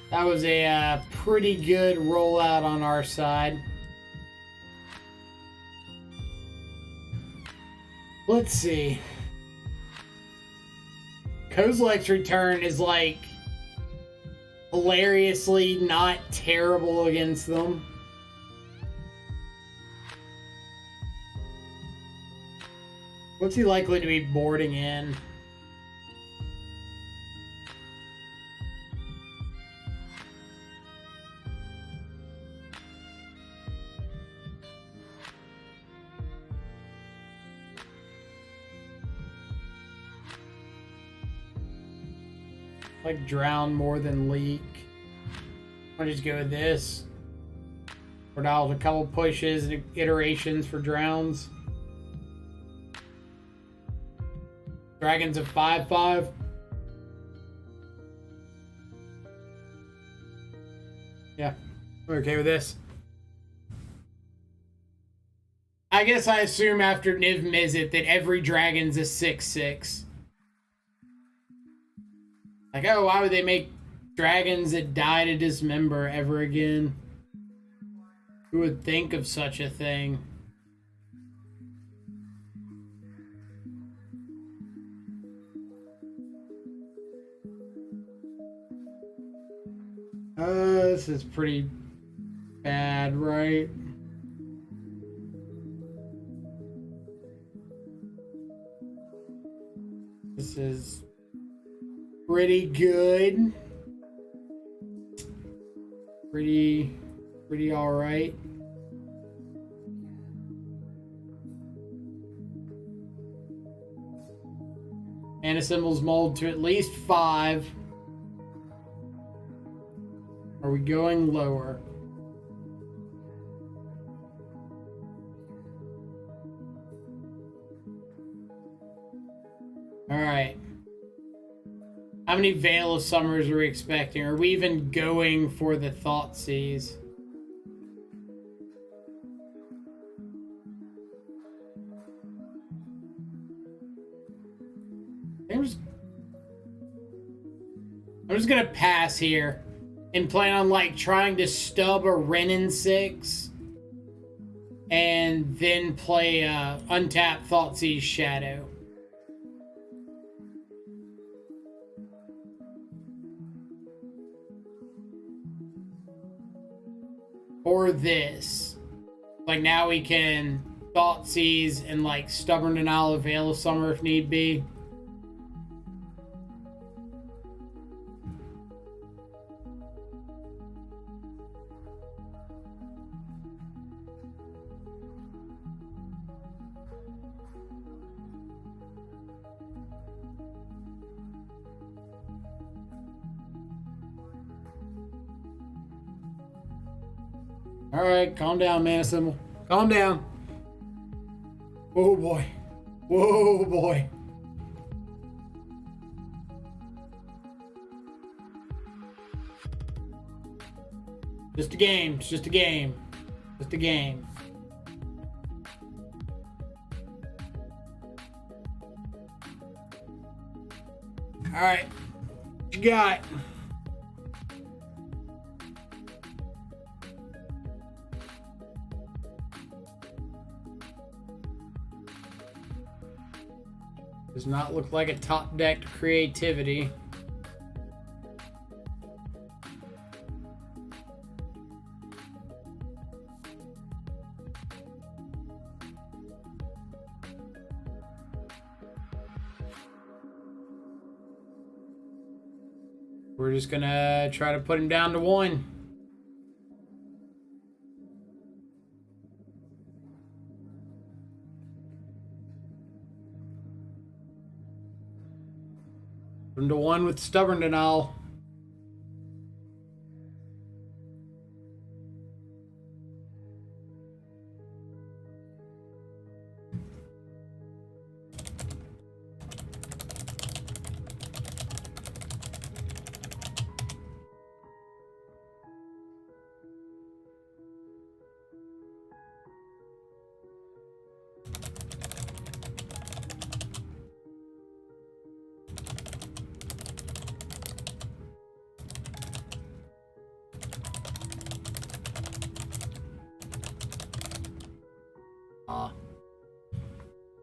That was a pretty good rollout on our side. Let's see. Kozilek's return is like hilariously not terrible against them. What's he likely to be boarding in? Like drown more than leak. I'll just go with this. We're dialed a couple pushes and iterations for drowns. Dragons of 5/5. Yeah, we're okay with this. I guess I assume after Niv Mizzet that every dragon's a 6/6. Like, oh, why would they make dragons that die to dismember ever again? Who would think of such a thing? This is pretty bad, right? This is pretty good. Pretty all right. Mana symbols mold to at least 5. Are we going lower? All right. How many Veil of Summers are we expecting? Are we even going for the Thoughtseize? I'm just gonna pass here and plan on like trying to stub a Renin 6 and then play untap Thoughtseize Shadow. Or this. Like now we can Thoughtseize and like Stubborn Denial of Veil of Summer if need be. All right, calm down, Mana Symbol. Calm down. Whoa, boy. Whoa, boy. Just a game. It's just a game. Just a game. All right. What you got? Does not look like a top-decked creativity. We're just gonna try to put him down to 1. Put him to 1 with Stubborn Denial.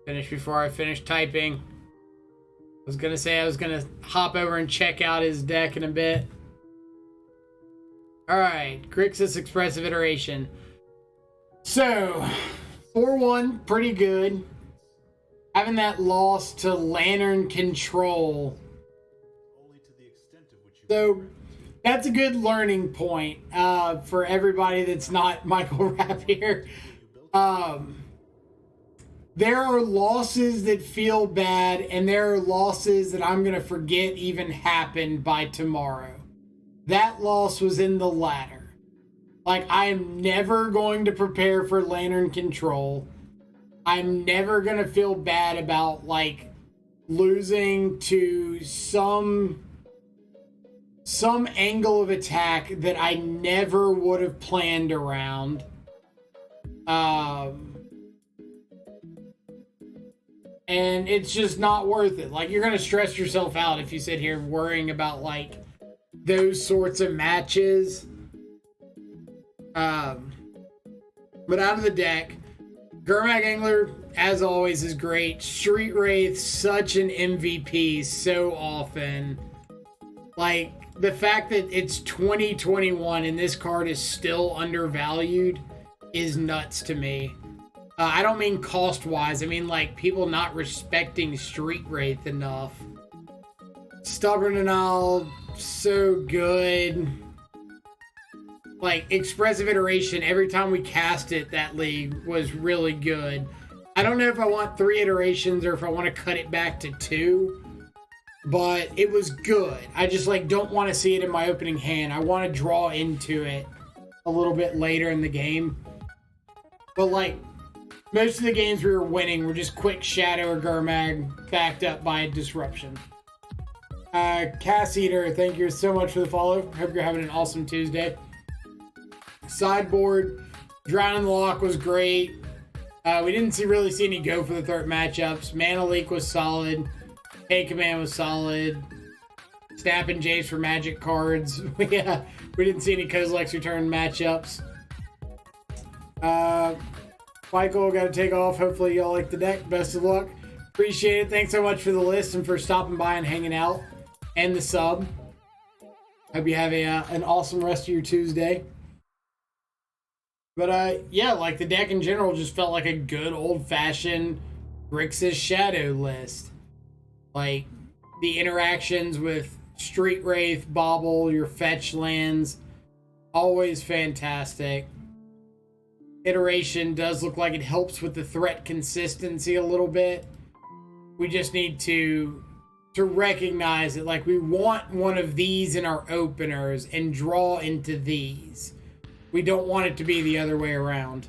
Finish before I finish typing. I was gonna say I was gonna hop over and check out his deck in a bit. Alright, Grixis Expressive Iteration. So, 4-1, pretty good. Having that loss to Lantern Control. So, that's a good learning point for everybody that's not Michael Rapier. There are losses that feel bad, and there are losses that I'm going to forget even happened by tomorrow. That loss was in the latter. Like, I am never going to prepare for Lantern Control. I'm never going to feel bad about, like, losing to some angle of attack that I never would have planned around. And it's just not worth it. Like, you're going to stress yourself out if you sit here worrying about, like, those sorts of matches. But out of the deck, Gurmag Angler, as always, is great. Street Wraith, such an MVP so often. Like, the fact that it's 2021 and this card is still undervalued is nuts to me. I don't mean cost-wise. I mean, like, people not respecting Street Wraith enough. Stubborn and all, so good. Like, Expressive Iteration, every time we cast it, that league was really good. I don't know if I want 3 iterations or if I want to cut it back to 2. But it was good. I just, like, don't want to see it in my opening hand. I want to draw into it a little bit later in the game. But, like, most of the games we were winning were just quick Shadow or Gurmag backed up by a Disruption. Cass Eater, thank you so much for the follow. Hope you're having an awesome Tuesday. Sideboard, Drown in the Lock was great. We didn't really see any go for the third matchups. Mana Leak was solid. K-Command was solid. Snap and Jace for magic cards. Yeah, we didn't see any Kozilek's return matchups. Michael, got to take off. Hopefully y'all like the deck. Best of luck. Appreciate it. Thanks so much for the list and for stopping by and hanging out. And the sub. Hope you have an awesome rest of your Tuesday. But yeah, like the deck in general just felt like a good old-fashioned Grixis Shadow list. Like the interactions with Street Wraith, Bauble, your fetch lands, always fantastic. Iteration does look like it helps with the threat consistency a little bit. We just need to recognize it. Like, we want one of these in our openers and draw into these. We don't want it to be the other way around.